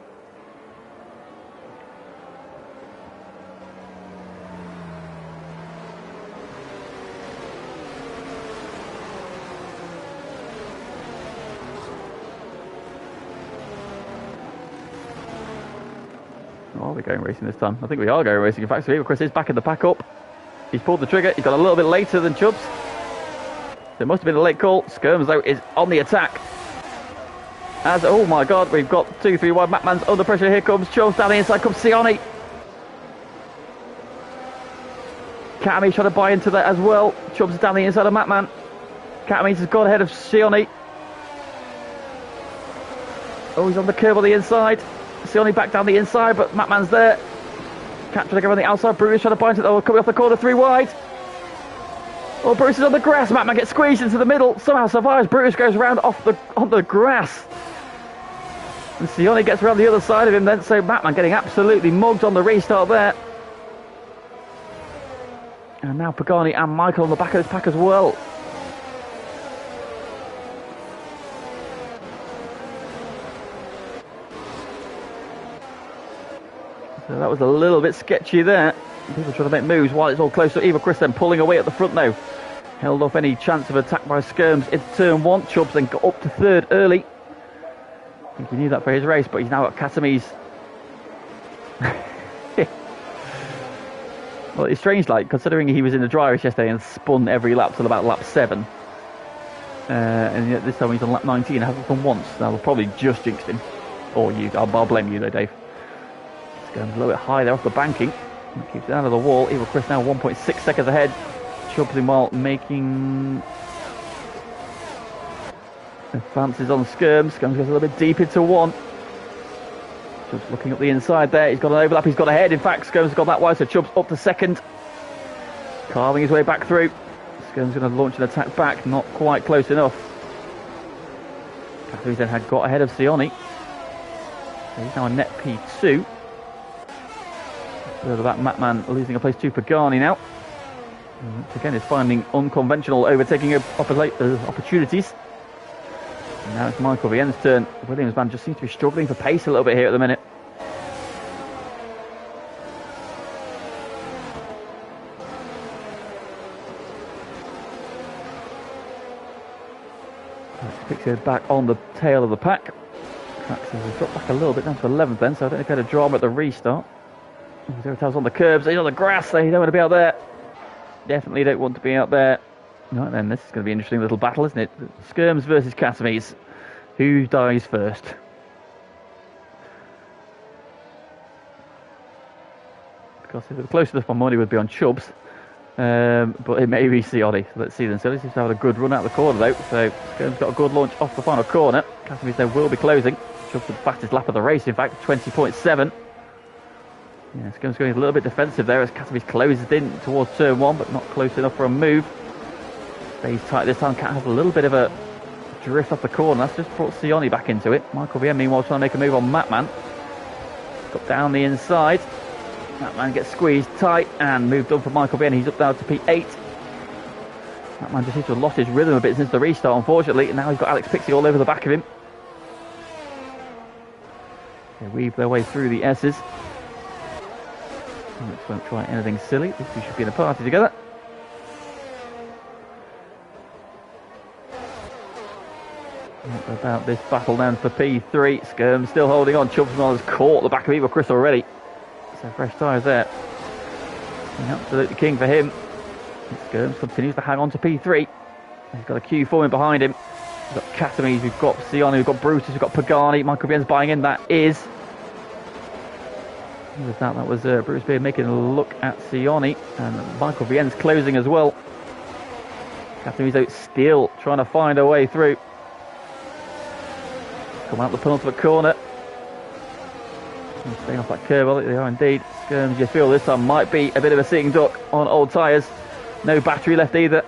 Are we going racing this time? I think we are going racing. In fact, so Chris is backing the pack up. He's pulled the trigger. He's got a little bit later than Chubbs. So it must have been a late call. Skirms, though, is on the attack. As, oh my god, we've got 2-3 wide. Mattman's under pressure. Here comes Chubbs. Down the inside comes Sione. Katami trying to buy into that as well. Chubbs is down the inside of Mattman. Katami has got ahead of Sione. Oh, he's on the curb on the inside. Sione back down the inside, but Mattman's there. Cat trying to go on the outside. Brutus trying to bind it. Oh, coming off the corner, 3 wide. Oh, Brutus is on the grass. Mattman gets squeezed into the middle. Somehow survives. Brutus goes around on the grass. And Sione gets around the other side of him then. So Mattman getting absolutely mugged on the restart there. And now Pagani and Michael on the back of this pack as well. So that was a little bit sketchy there. People trying to make moves while it's all close to Eva Chris then pulling away at the front now. Held off any chance of attack by Skirms into turn 1. Chubbs then got up to third early. I think he knew that for his race, but he's now at Catamese. Well, it's strange, like, considering he was in the dry race yesterday and spun every lap till about lap 7. And yet this time he's on lap 19, hasn't spun once. That'll probably just jinxed him. Or you. I'll blame you though, Dave. Skirms a little bit high there off the banking. Keeps it out of the wall. Eva Chris now 1.6 seconds ahead. Chubbs in while making advances on Skirms. Skirms goes a little bit deep into 1. Chubbs looking up the inside there. He's got an overlap. He's got ahead. In fact, Skirms has got that wide, so Chubbs up to second. Carving his way back through. Skirms going to launch an attack back. Not quite close enough. Catherine then had got ahead of Sione. So he's now on net P2. Further back, Matman losing a place to Pagani now. Once again, is finding unconventional overtaking opportunities. And now it's Michael Vienne's turn. Williams man just seems to be struggling for pace a little bit here at the minute. Picks back on the tail of the pack. Traxxas has dropped back a little bit down to 11th then, so I don't know if he had a drama at the restart. Zerotel's on the curbs, he's on the grass, so you don't want to be out there. Definitely don't want to be out there. Right then, this is going to be an interesting little battle, isn't it? Skirms versus Casamies. Who dies first? Because if it was close enough, my money would be on Chubbs. But it may be Sioni. So let's see then. Sioni seems to have a good run out of the corner though. So Skirms got a good launch off the final corner. Casamies though will be closing. Chubbs with the fastest lap of the race, in fact, 20.7. Yeah, Skirms going a little bit defensive there as Casamies closes in towards turn 1, but not close enough for a move. Stays tight this time. Cat has a little bit of a drift off the corner. That's just brought Sioni back into it. Michael Vienne meanwhile trying to make a move on Matman. Got down the inside. Matman gets squeezed tight and moved on for Michael Vienne. He's up down to P8. Matman just seems to have lost his rhythm a bit since the restart, unfortunately. And now he's got Alex Pixie all over the back of him. They weave their way through the S's. Alex won't try anything silly. These two should be in a party together. Not about this battle down for P3. Skirms still holding on. Chubbs has caught the back of Eva Chris already. So fresh tyres there. An absolutely king for him. Skirms continues to hang on to P3. He's got a queue forming behind him. We've got Casamies, we've got Sioni, we've got Brutus, we've got Pagani. Michael Vienne's buying in. That is. With that was Bruce Beard making a look at Sioni. And Michael Vienne's closing as well. Casamies out still trying to find a way through. Come out the penultimate corner. Staying off that curve, well, they are indeed. Skirms, you feel this time might be a bit of a sitting duck on old tyres. No battery left either.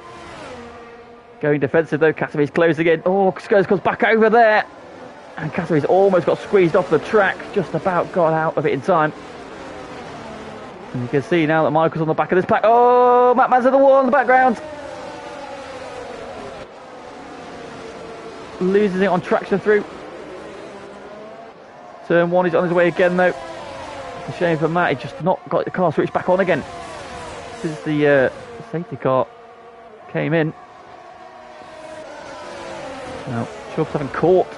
Going defensive though, Casamies closing in. Oh, Skirms comes back over there. And Casamies almost got squeezed off the track. Just about got out of it in time. And you can see now that Michael's on the back of this pack. Oh, Matman's at the wall in the background. Loses it on traction through. Turn 1, he's on his way again though. It's a shame for Matt, he's just not got the car switched back on again since the safety car came in. Now, Chubbs haven't caught.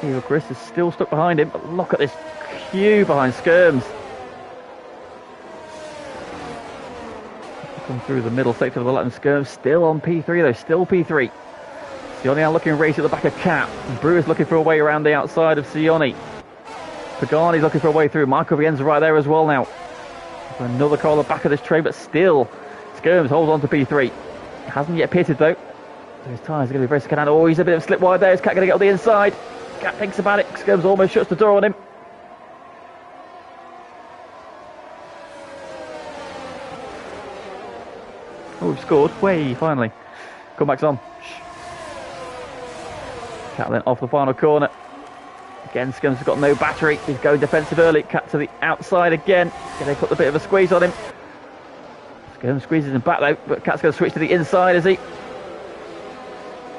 Eva Chris is still stuck behind him, but look at this queue behind Skirms. Come through the middle sector of the lap, and Skirms still on P3 though, still P3. Sioni now looking race at the back of Cat. Brewer's looking for a way around the outside of Sioni. Pagani's looking for a way through. Michael Vienne's right there as well now. There's another car on the back of this train, but still, Skirms holds on to P3. Hasn't yet pitted though. So his tyres are going to be very second hand. Oh, he's a bit of a slip wide there. Is Cat going to get on the inside? Cat thinks about it. Skirms almost shuts the door on him. Oh, we've scored. Way, finally. Comeback's on. Cat then off the final corner. Again, Skirms has got no battery. He's going defensive early. Cat to the outside again. Going to put a bit of a squeeze on him. Skirms squeezes him back though, but Cat's going to switch to the inside, is he?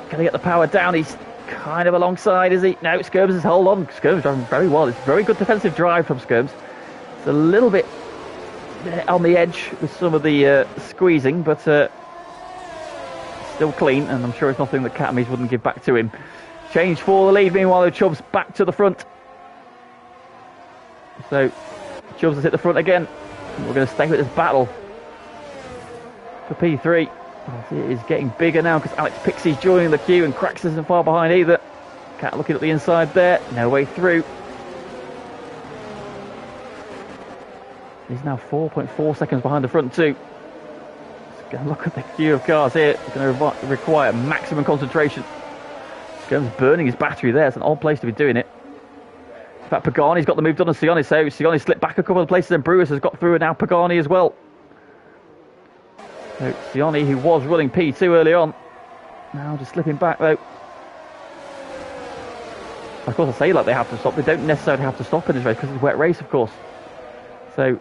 Can he get the power down? He's kind of alongside, is he? No, Skirms is hold on. Skirms driving very well. It's very good defensive drive from Skirms. It's a little bit on the edge with some of the squeezing, but still clean, and I'm sure it's nothing that Casamies wouldn't give back to him. Change for the lead, meanwhile, Chubbs back to the front. So, Chubbs has hit the front again. We're going to stay with this battle for P3. It is getting bigger now because Alex Pixie's joining the queue and Cracks isn't far behind either. Cat looking at the inside there, no way through. He's now 4.4 seconds behind the front two. Look at the queue of cars here. It's going to require maximum concentration. Skirms burning his battery there. It's an odd place to be doing it. In fact, Pagani's got the move done on Sioni, so Sioni slipped back a couple of places and Brewis has got through, and now Pagani as well. So Sioni, who was running P2 early on, now just slipping back though. Of course, I say like they have to stop. They don't necessarily have to stop in this race because it's a wet race, of course. So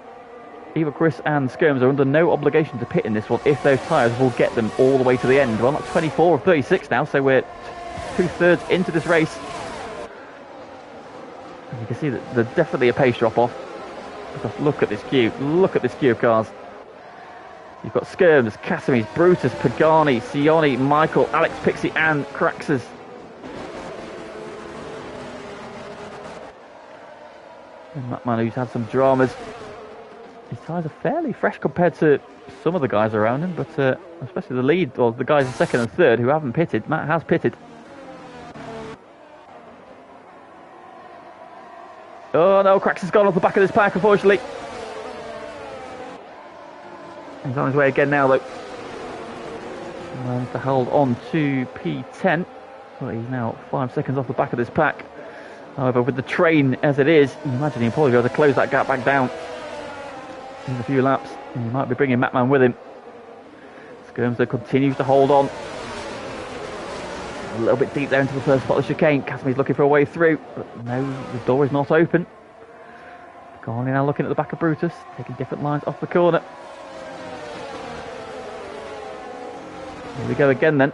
either Chris and Skirms are under no obligation to pit in this one if those tyres will get them all the way to the end. Well, that's 24 of 36 now, so we're 2/3 into this race. And you can see that there's definitely a pace drop off. Because look at this queue. Look at this queue of cars. You've got Skirms, Casimir, Brutus, Pagani, Sioni, Michael, Alex Pixie and Craxers. And that man who's had some dramas. His tyres are fairly fresh compared to some of the guys around him, but especially the lead, or the guys in second and third who haven't pitted. Matt has pitted. Oh no, Crax has gone off the back of this pack, unfortunately. He's on his way again now, though. Managed to hold on to P10, but he's now 5 seconds off the back of this pack. However, with the train as it is, you imagine he'll probably be able to close that gap back down in a few laps. And he might be bringing Matman with him. Skirms continues to hold on. A little bit deep there into the first spot of the chicane. Casimir's looking for a way through, but no, the door is not open. Garney now looking at the back of Brutus, taking different lines off the corner. Here we go again then.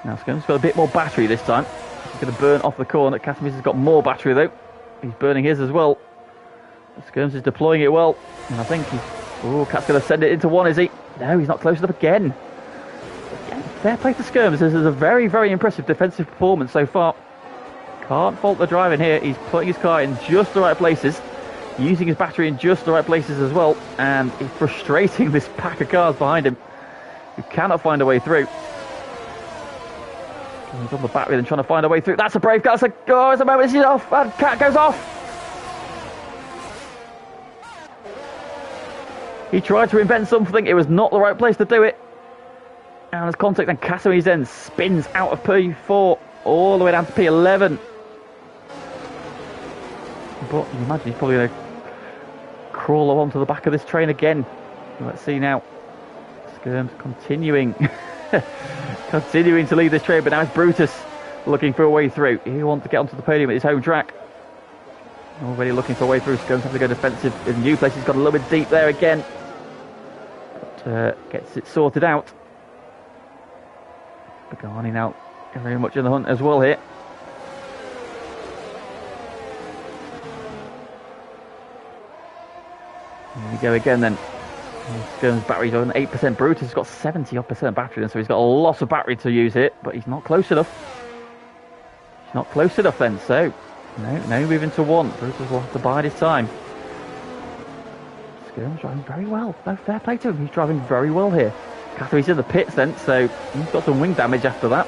Now Skirms got a bit more battery this time. He's going to burn off the corner. Casimir has got more battery though. He's burning his as well. Skirms is deploying it well. And I think he's... Oh, Cat's going to send it into one, is he? No, he's not close enough again. Fair play to Skirms. This is a very, very impressive defensive performance so far. Can't fault the driving here. He's putting his car in just the right places. Using his battery in just the right places as well. And he's frustrating this pack of cars behind him, who cannot find a way through. He's on the battery and trying to find a way through. That's a brave car. Oh, it's a moment. He's off. And Cat goes off. He tried to invent something. It was not the right place to do it. And there's contact, and Casimir then spins out of P4 all the way down to P11. But you imagine he's probably going to crawl along to the back of this train again. Let's see now. Skirms continuing continuing to lead this train, but now it's Brutus looking for a way through. He wants to get onto the podium at his home track. Already looking for a way through. Skirms has to go defensive in new place. He's got a little bit deep there again, but gets it sorted out. Pagani now very much in the hunt as well here. Here we go again then. Skirms' battery's on 8%. Brutus has got 70% battery, and so he's got a lot of battery to use here, but he's not close enough. He's not close enough then, so no moving to one. Brutus will have to bide his time. Skirms driving very well. No, fair play to him. He's driving very well here. Catherine's in the pits then, so he's got some wing damage after that.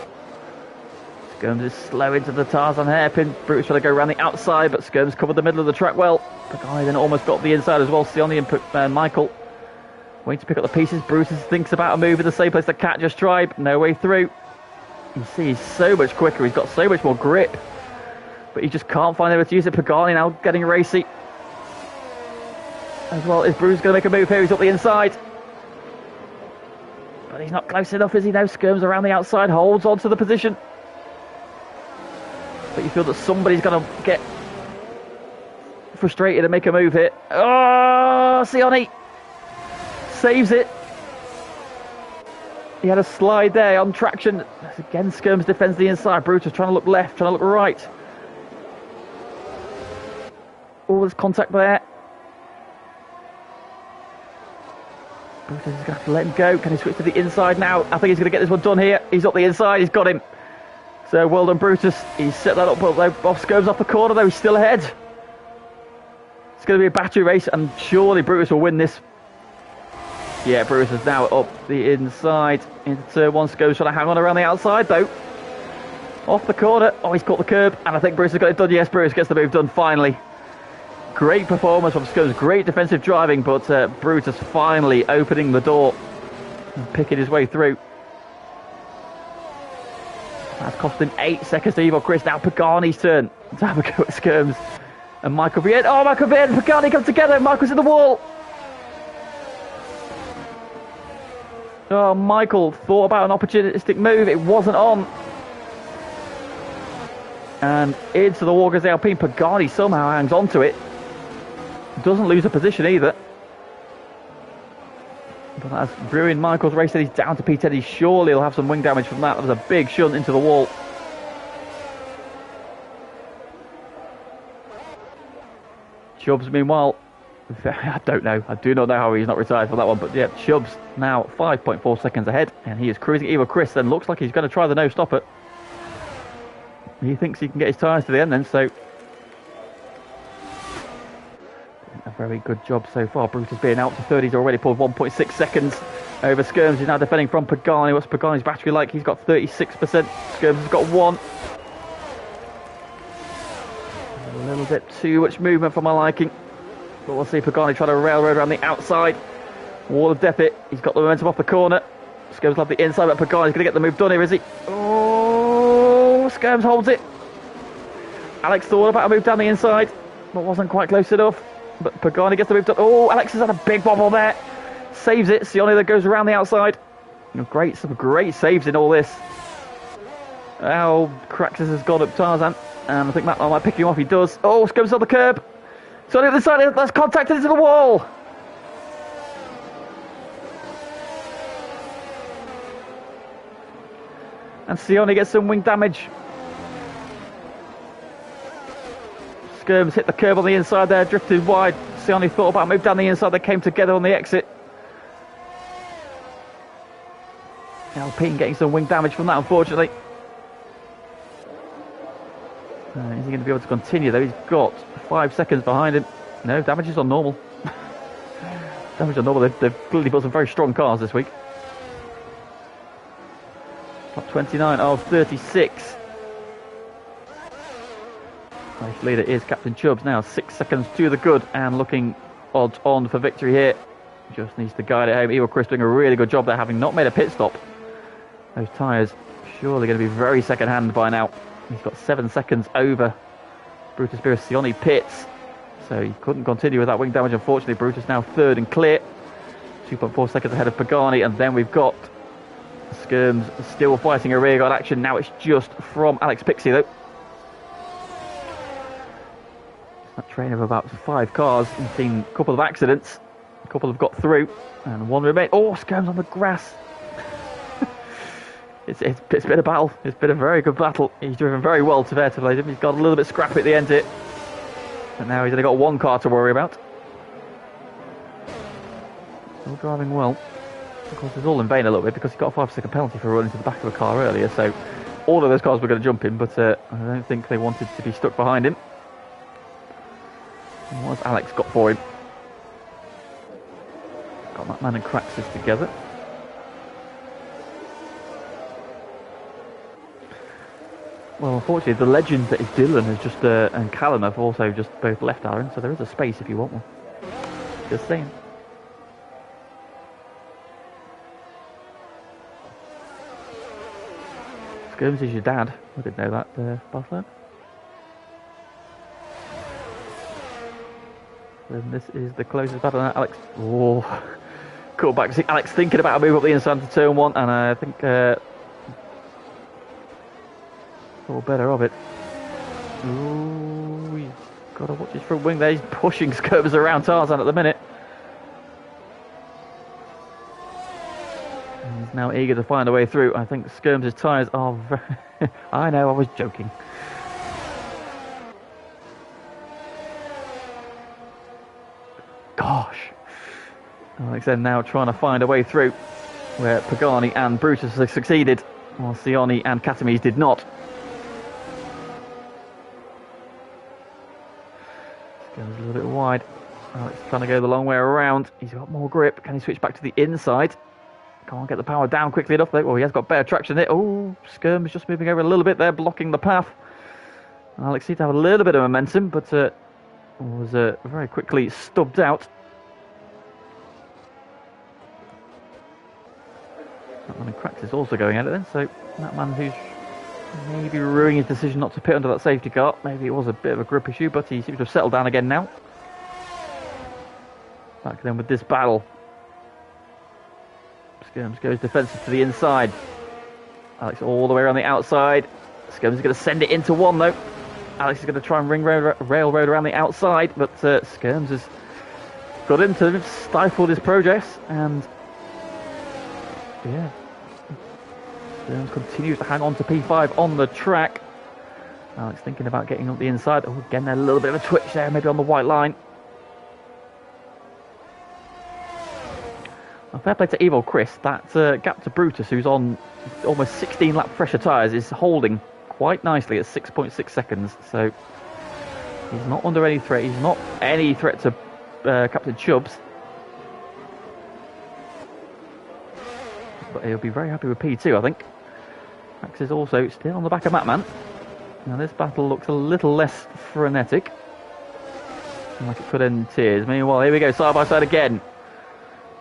Skirms is slow into the Tarzan hairpin. Brutus trying to go around the outside, but Skirms covered the middle of the track well. Pagani then almost got the inside as well. Sioni and Michael waiting to pick up the pieces. Brutus thinks about a move in the same place that Cat just tried. No way through. You see he's so much quicker. He's got so much more grip, but he just can't find a way to use it. Pagani now getting racy. As well, is Brutus going to make a move here? He's up the inside. But he's not close enough, is he? No, Skirms around the outside, holds on to the position. But you feel that somebody's going to get frustrated and make a move here. Oh, Sioni saves it. He had a slide there on traction. Again, Skirms defends the inside. Brutus trying to look left, trying to look right. Oh, there's contact there. Brutus is going to have to let him go. Can he switch to the inside now? I think he's going to get this one done here. He's up the inside. He's got him. So well done, Brutus. He's set that up. Off Skirms off the corner, though. He's still ahead. It's going to be a battery race, and surely Brutus will win this. Yeah, Brutus is now up the inside into turn one. Skirms trying to hang on around the outside, though. Off the corner. Oh, he's caught the curb, and I think Brutus has got it done. Yes, Brutus gets the move done finally. Great performance from Skirms, great defensive driving, but Brutus finally opening the door and picking his way through. That's cost him 8 seconds to Evo Chris. Now Pagani's turn to have a go at Skirms. And Michael Vienne. Oh, Michael Vienne and Pagani come together. Michael's in the wall. Oh, Michael thought about an opportunistic move. It wasn't on. And into the Walkers Alpine. Pagani somehow hangs on to it. Doesn't lose a position either. But that's ruined Michael's race. He's down to P10. Surely he'll have some wing damage from that. That was a big shunt into the wall. Chubbs, meanwhile, I don't know. I do not know how he's not retired for that one. But yeah, Chubbs now 5.4 seconds ahead. And he is cruising. Even Chris then looks like he's going to try the no-stopper. He thinks he can get his tyres to the end then, so... A very good job so far. Brutus being out to third. He's already pulled 1.6 seconds over Skirms. He's now defending from Pagani. What's Pagani's battery like? He's got 36%. Skirms has got 1. A little bit too much movement for my liking. But we'll see Pagani try to railroad around the outside. Wall of Death it. He's got the momentum off the corner. Skirms will have the inside, but Pagani's going to get the move done here, is he? Oh, Skirms holds it. Alex thought about a move down the inside, but wasn't quite close enough. But Pagani gets the move done. Oh, Alex has had a big bobble there. Saves it. Sione that goes around the outside. Great, some great saves in all this. Oh, Craxus has gone up Tarzan. And I think Matt might pick him off. He does. Oh, Skirms on the curb. So on the other side, that's contacted into the wall. And Sione gets some wing damage. Skirms hit the curb on the inside there, drifted wide. Sione thought about a move down the inside. They came together on the exit. Alpine getting some wing damage from that, unfortunately. Is he going to be able to continue though? He's got 5 seconds behind him. No, damage is on normal. Damage on normal. They've clearly built some very strong cars this week. Top 29 of 36. Race leader is Captain Chubbs now. 6 seconds to the good and looking odds on for victory here. Just needs to guide it home. Evil Chris doing a really good job there, having not made a pit stop. Those tyres surely going to be very second hand by now. He's got 7 seconds over Brutus Beer. Sione pits, so he couldn't continue with that wing damage. Unfortunately, Brutus now third and clear, 2.4 seconds ahead of Pagani. And then we've got Skirms still fighting a rearguard action. Now it's just from Alex Pixie though. That train of about 5 cars. We've seen a couple of accidents. A couple have got through, and 1 remains. Oh, Skirms on the grass. It's been a battle. It's been a very good battle. He's driven very well to play him. He's got a little bit scrappy at the end here. But now he's only got 1 car to worry about. Still driving well. Of course, it's all in vain a little bit because he got a 5-second penalty for running to the back of a car earlier. So all of those cars were going to jump him, but I don't think they wanted to be stuck behind him. And what has Alex got for him? Got that man and Craxus together. Well, unfortunately, the legend that is Dylan has just and Callum have also just both left Aaron, so there is a space if you want one. Just saying. Skirms is your dad. I didn't know that, Barcelona. Then this is the closest battle now. Alex. Oh, caught back. See Alex thinking about a move up the inside to turn 1, and I think. All better of it. Ooh, he's got to watch his front wing there. He's pushing Skirms around Tarzan at the minute. And he's now eager to find a way through. I think Skirms' tyres are very... I know, I was joking. Gosh. Alex then now trying to find a way through where Pagani and Brutus have succeeded, while Sione and Katames did not. Goes a little bit wide. Alex trying to go the long way around. He's got more grip. Can he switch back to the inside? Can't get the power down quickly enough though. Well, he has got better traction there. Oh, Skirms just moving over a little bit there, blocking the path. And Alex seemed to have a little bit of momentum, but was very quickly stubbed out. That man and Crax is also going at it then, so that man who's maybe ruining his decision not to pit under that safety car. Maybe it was a bit of a grip issue, but he seems to have settled down again now. Back then with this battle. Skirms goes defensive to the inside. Alex all the way around the outside. Skirms is going to send it into 1 though. Alex is going to try and railroad around the outside, but Skirms has got him to stifle his progress, and yeah, Skirms continues to hang on to P5 on the track. Alex thinking about getting up the inside. Oh, again, a little bit of a twitch there, maybe on the white line. Well, fair play to Evo Chris. That gap to Brutus, who's on almost 16 lap pressure tyres, is holding quite nicely at 6.6 seconds. So he's not under any threat. He's not any threat to Captain Chubbs. But he'll be very happy with P2, I think. Max is also still on the back of Matman. Now this battle looks a little less frenetic, like it could end in tears. Meanwhile, here we go, side by side again.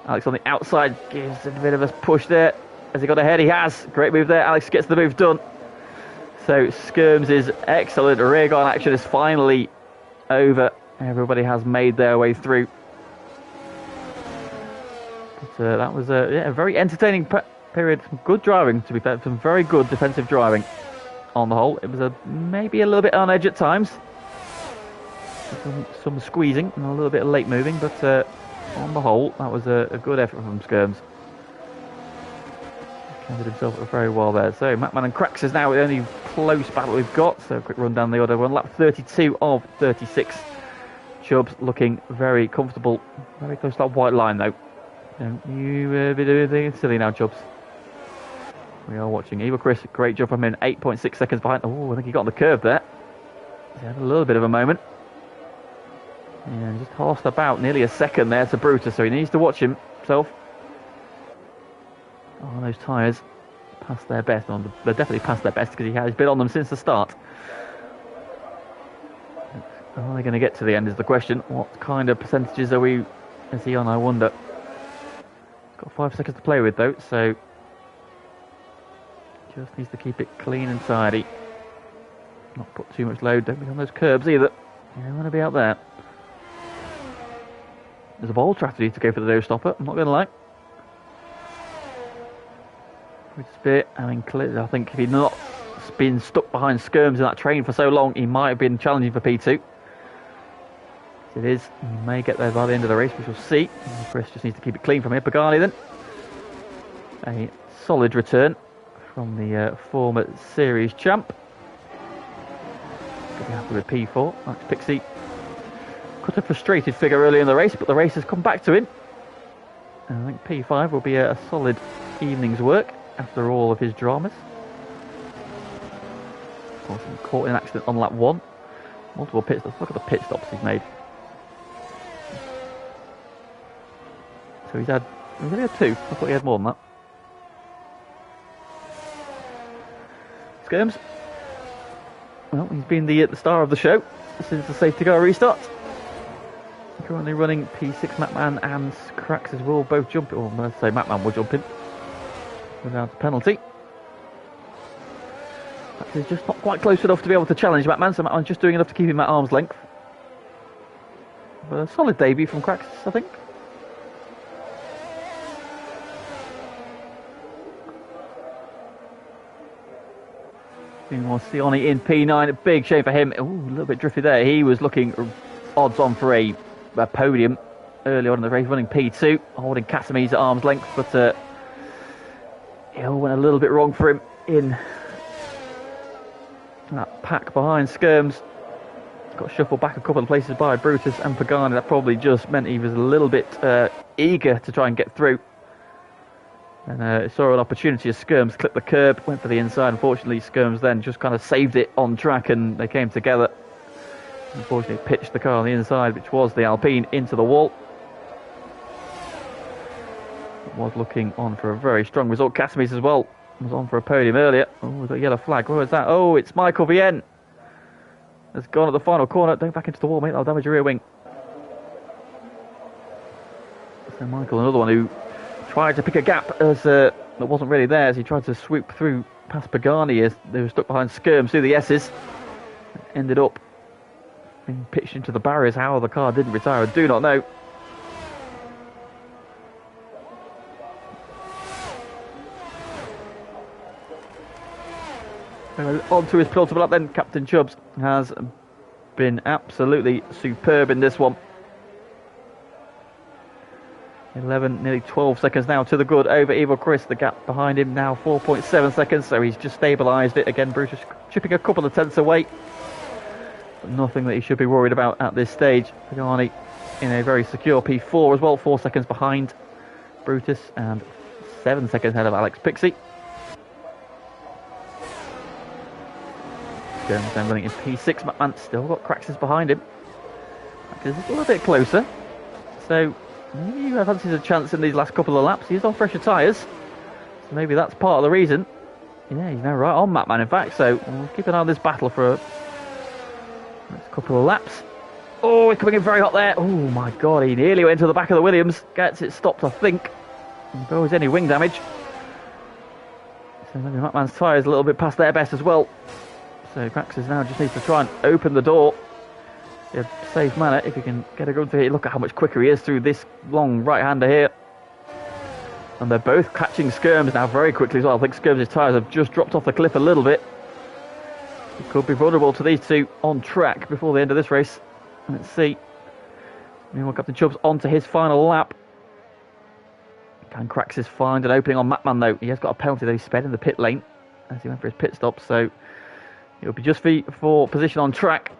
Alex on the outside gives a bit of a push there. Has he got ahead? He has. Great move there. Alex gets the move done. So Skirms' excellent rear guard action is finally over. Everybody has made their way through. But that was a very entertaining period. Some good driving, to be fair. Some very good defensive driving. On the whole, it was maybe a little bit on edge at times. Some squeezing and a little bit of late moving, but on the whole, that was a good effort from Skirms. Counted himself very well there. So Matman and Cracks is now the only close battle we've got. So a quick run down the order. We're on lap 32 of 36. Chubbs looking very comfortable. Very close to that white line though. Don't you be doing anything silly now, Chubbs. We are watching Evo Chris. Great job from him. 8.6 seconds behind. Oh, I think he got on the curve there. He had a little bit of a moment. And just horsed about nearly a second there to Brutus, so he needs to watch himself. Oh, those tyres past their best. Oh, they're definitely past their best because he has been on them since the start. Are they going to get to the end is the question. What kind of percentages is he on, I wonder. Got 5 seconds to play with though, so just needs to keep it clean and tidy. Not put too much load. Don't be on those curbs either. You don't want to be out there. There's a bold strategy to go for the no stopper. I'm not going to lie. Spear, I think if he'd not been stuck behind Skirms in that train for so long, he might have been challenging for P2. As it is, he may get there by the end of the race, we shall see. And Chris just needs to keep it clean from here. Pagani then. A solid return from the former series champ. Could be happy with P4. Max Pixie got a frustrated figure early in the race, but the race has come back to him. And I think P5 will be a solid evening's work after all of his dramas. Of course, he caught in an accident on lap 1. Multiple pit stops. Look at the pit stops he's made. So he's only had 2. I thought he had more than that. Skirms. Well, he's been the star of the show since the safety car restart. Currently running P6 Matman and Craxes will both jump. Or let's say Matman will jump in without a penalty. That is just not quite close enough to be able to challenge Matman, so Matman's just doing enough to keep him at arm's length. But a solid debut from Craxes, I think. Meanwhile, Sioni in P9, a big shame for him. Ooh, a little bit drifty there. He was looking odds on for a podium early on in the race, running P2, holding Casami's at arm's length, but it all went a little bit wrong for him in that pack behind Skirms. Got shuffled back a couple of places by Brutus and Pagani. That probably just meant he was a little bit eager to try and get through. And saw an opportunity as Skirms clipped the curb, went for the inside. Unfortunately, Skirms then just kind of saved it on track and they came together. Unfortunately, pitched the car on the inside, which was the Alpine, into the wall. It was looking on for a very strong result. Casamis as well was on for a podium earlier. Oh, we've got a yellow flag. What was that? Oh, it's Michael Vienne. Has gone at the final corner. Don't back into the wall, mate. That'll damage your rear wing. So Michael, another one who tried to pick a gap as that wasn't really there, as he tried to swoop through past Pagani as they were stuck behind Skirms through the S's. Ended up being pitched into the barriers. How the car didn't retire, I do not know. On to his penultimate lap then. Captain Chubbs has been absolutely superb in this one. 11, nearly 12 seconds now to the good over Evil Chris. The gap behind him now 4.7 seconds, so he's just stabilised it. Again, Brutus chipping a couple of tenths away. But nothing that he should be worried about at this stage. Pagani in a very secure P4 as well, 4 seconds behind Brutus and 7 seconds ahead of Alex Pixie. Jones then running in P6. McMahon still got Craxis behind him. Craxis is a little bit closer, so maybe he fancies a chance in these last couple of laps. He's on fresher tyres, so maybe that's part of the reason. Yeah, he's now right on McMahon, in fact, so we'll keep an eye on this battle for a next couple of laps. Oh, he's coming in very hot there. Oh my god, he nearly went to the back of the Williams. Gets it stopped, I think. If there was any wing damage. So maybe McMahon's tyre is a little bit past their best as well. So Craxis now just needs to try and open the door in a safe manner if he can get a run through here. Look at how much quicker he is through this long right-hander here. And they're both catching Skirms now very quickly as well. I think Skirms' tyres have just dropped off the cliff a little bit. He could be vulnerable to these two on track before the end of this race. Let's see. Meanwhile, Captain Chubbs onto his final lap. Can Craxis find an opening on McMahon though? He has got a penalty that he sped in the pit lane as he went for his pit stop, so it'll be just for position on track.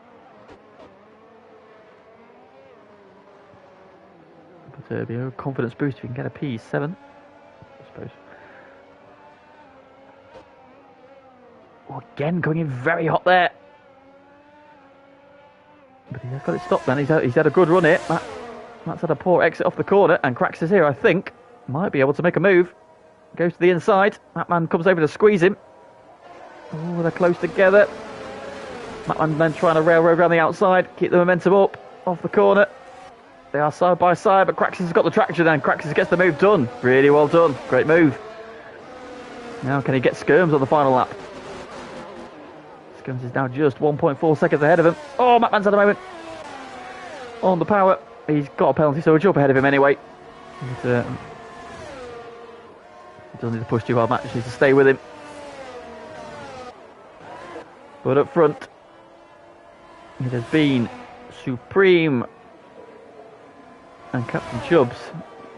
But it'll be a confidence boost if you can get a P7, I suppose. Oh, again, going in very hot there. But he has got it stopped then. He's had a good run here. Matt's had a poor exit off the corner, and Craxis here, I think, might be able to make a move. Goes to the inside. McMahon comes over to squeeze him. Oh, they're close together. McMahon then trying to railroad around the outside, keep the momentum up off the corner. They are side by side, but Craxis has got the traction and Craxis gets the move done. Really well done. Great move. Now can he get Skirms on the final lap? Skirms is now just 1.4 seconds ahead of him. Oh, McMahon's had a moment on the power. He's got a penalty, so we'll jump ahead of him anyway. He doesn't need to push too hard. Matt just needs to stay with him. But up front, it has been Supreme and Captain Chubbs,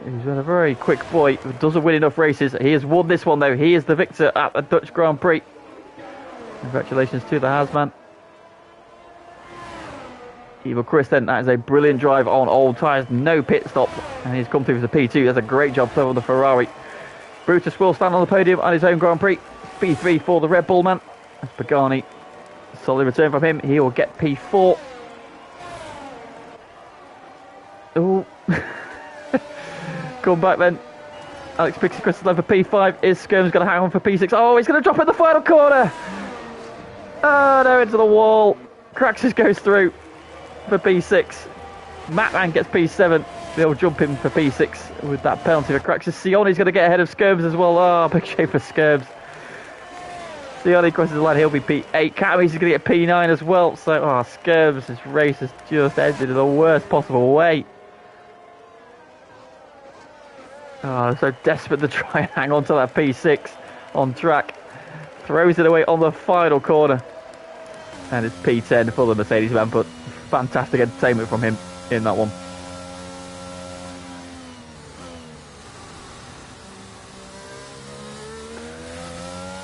who's been a very quick boy, who doesn't win enough races. He has won this one though. He is the victor at the Dutch Grand Prix. Congratulations to the Hasman. Evil Chris then, that is a brilliant drive on old tyres, no pit stop, and he's come through for the P2. That's a great job from the Ferrari. Brutus will stand on the podium on his own Grand Prix. P3 for the Red Bull man. That's Pagani. Solid return from him. He will get P4. Oh. Come back then. Alex Pixie Chris is left for P5. Is Skirms going to hang on for P6? Oh, he's going to drop in the final corner. Oh, no, into the wall. Craxis goes through for P6. McMahon gets P7. They'll jump him for P6 with that penalty for Craxis. Sioni's going to get ahead of Skirms as well. Oh, big shame for Skirms. Sioni crosses the line. He'll be P8. Catamis is going to get P9 as well. So, oh, Skirms' race has just ended in the worst possible way. Oh, so desperate to try and hang on to that P6 on track. Throws it away on the final corner. And it's P10 for the Mercedes man, but fantastic entertainment from him in that one.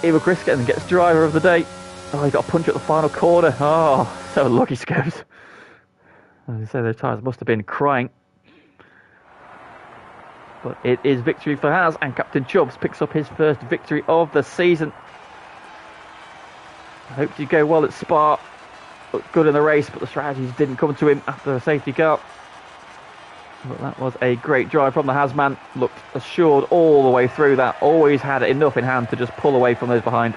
Evil Chris gets driver of the day. Oh, he got a punch at the final corner. Oh, so lucky Scopes. As I say, those tyres must have been crying. But it is victory for Haas, and Captain Chubbs picks up his first victory of the season. I hoped he'd go well at Spa. Looked good in the race, but the strategies didn't come to him after a safety car. But that was a great drive from the Haas man. Looked assured all the way through that. Always had enough in hand to just pull away from those behind.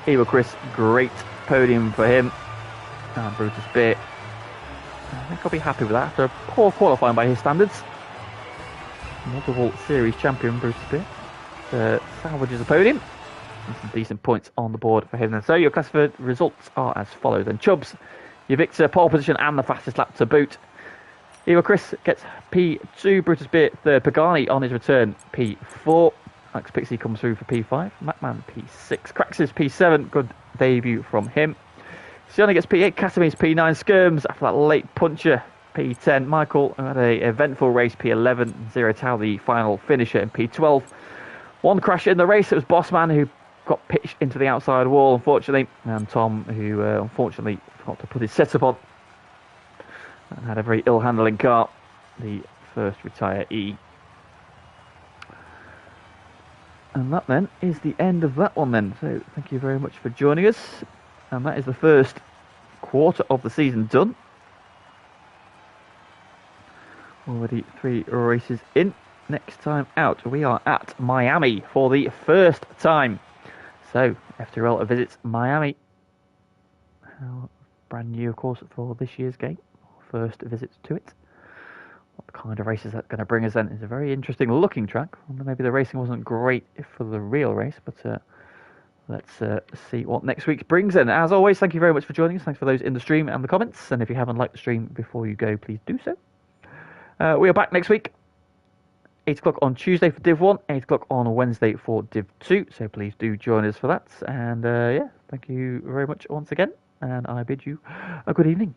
Evil Chris, great podium for him. And Brutus Beer, I think I'll be happy with that after a poor qualifying by his standards. Multiple series champion Brutus Beer salvages the podium. And some decent points on the board for him. And so your classified results are as follows. Then Chubbs, your victor, pole position and the fastest lap to boot. Evil Chris gets P2, Brutus Beer third, Pagani on his return P4. Alex Pixie comes through for P5, McMahon P6, Craxis P7, good debut from him. Sione gets P8, Catamese P9, Skirms after that late puncher P10. Michael had a eventful race P11, Zero Tau the final finisher in P12. One crash in the race, it was Bossman who got pitched into the outside wall, unfortunately, and Tom, who unfortunately forgot to put his setup on and had a very ill-handling car, the first retiree. And that then is the end of that one then. So thank you very much for joining us. And that is the first quarter of the season done. Already 3 races in. Next time out, we are at Miami for the first time. So, FTRL visits Miami. Brand new, of course, for this year's game. First visits to it. What kind of race is that going to bring us then? It's a very interesting looking track. Maybe the racing wasn't great for the real race, but let's see what next week brings in. As always, thank you very much for joining us. Thanks for those in the stream and the comments. And if you haven't liked the stream before you go, please do so. We are back next week. 8 o'clock on Tuesday for Div 1, 8 o'clock on Wednesday for Div 2. So please do join us for that. And yeah, thank you very much once again. And I bid you a good evening.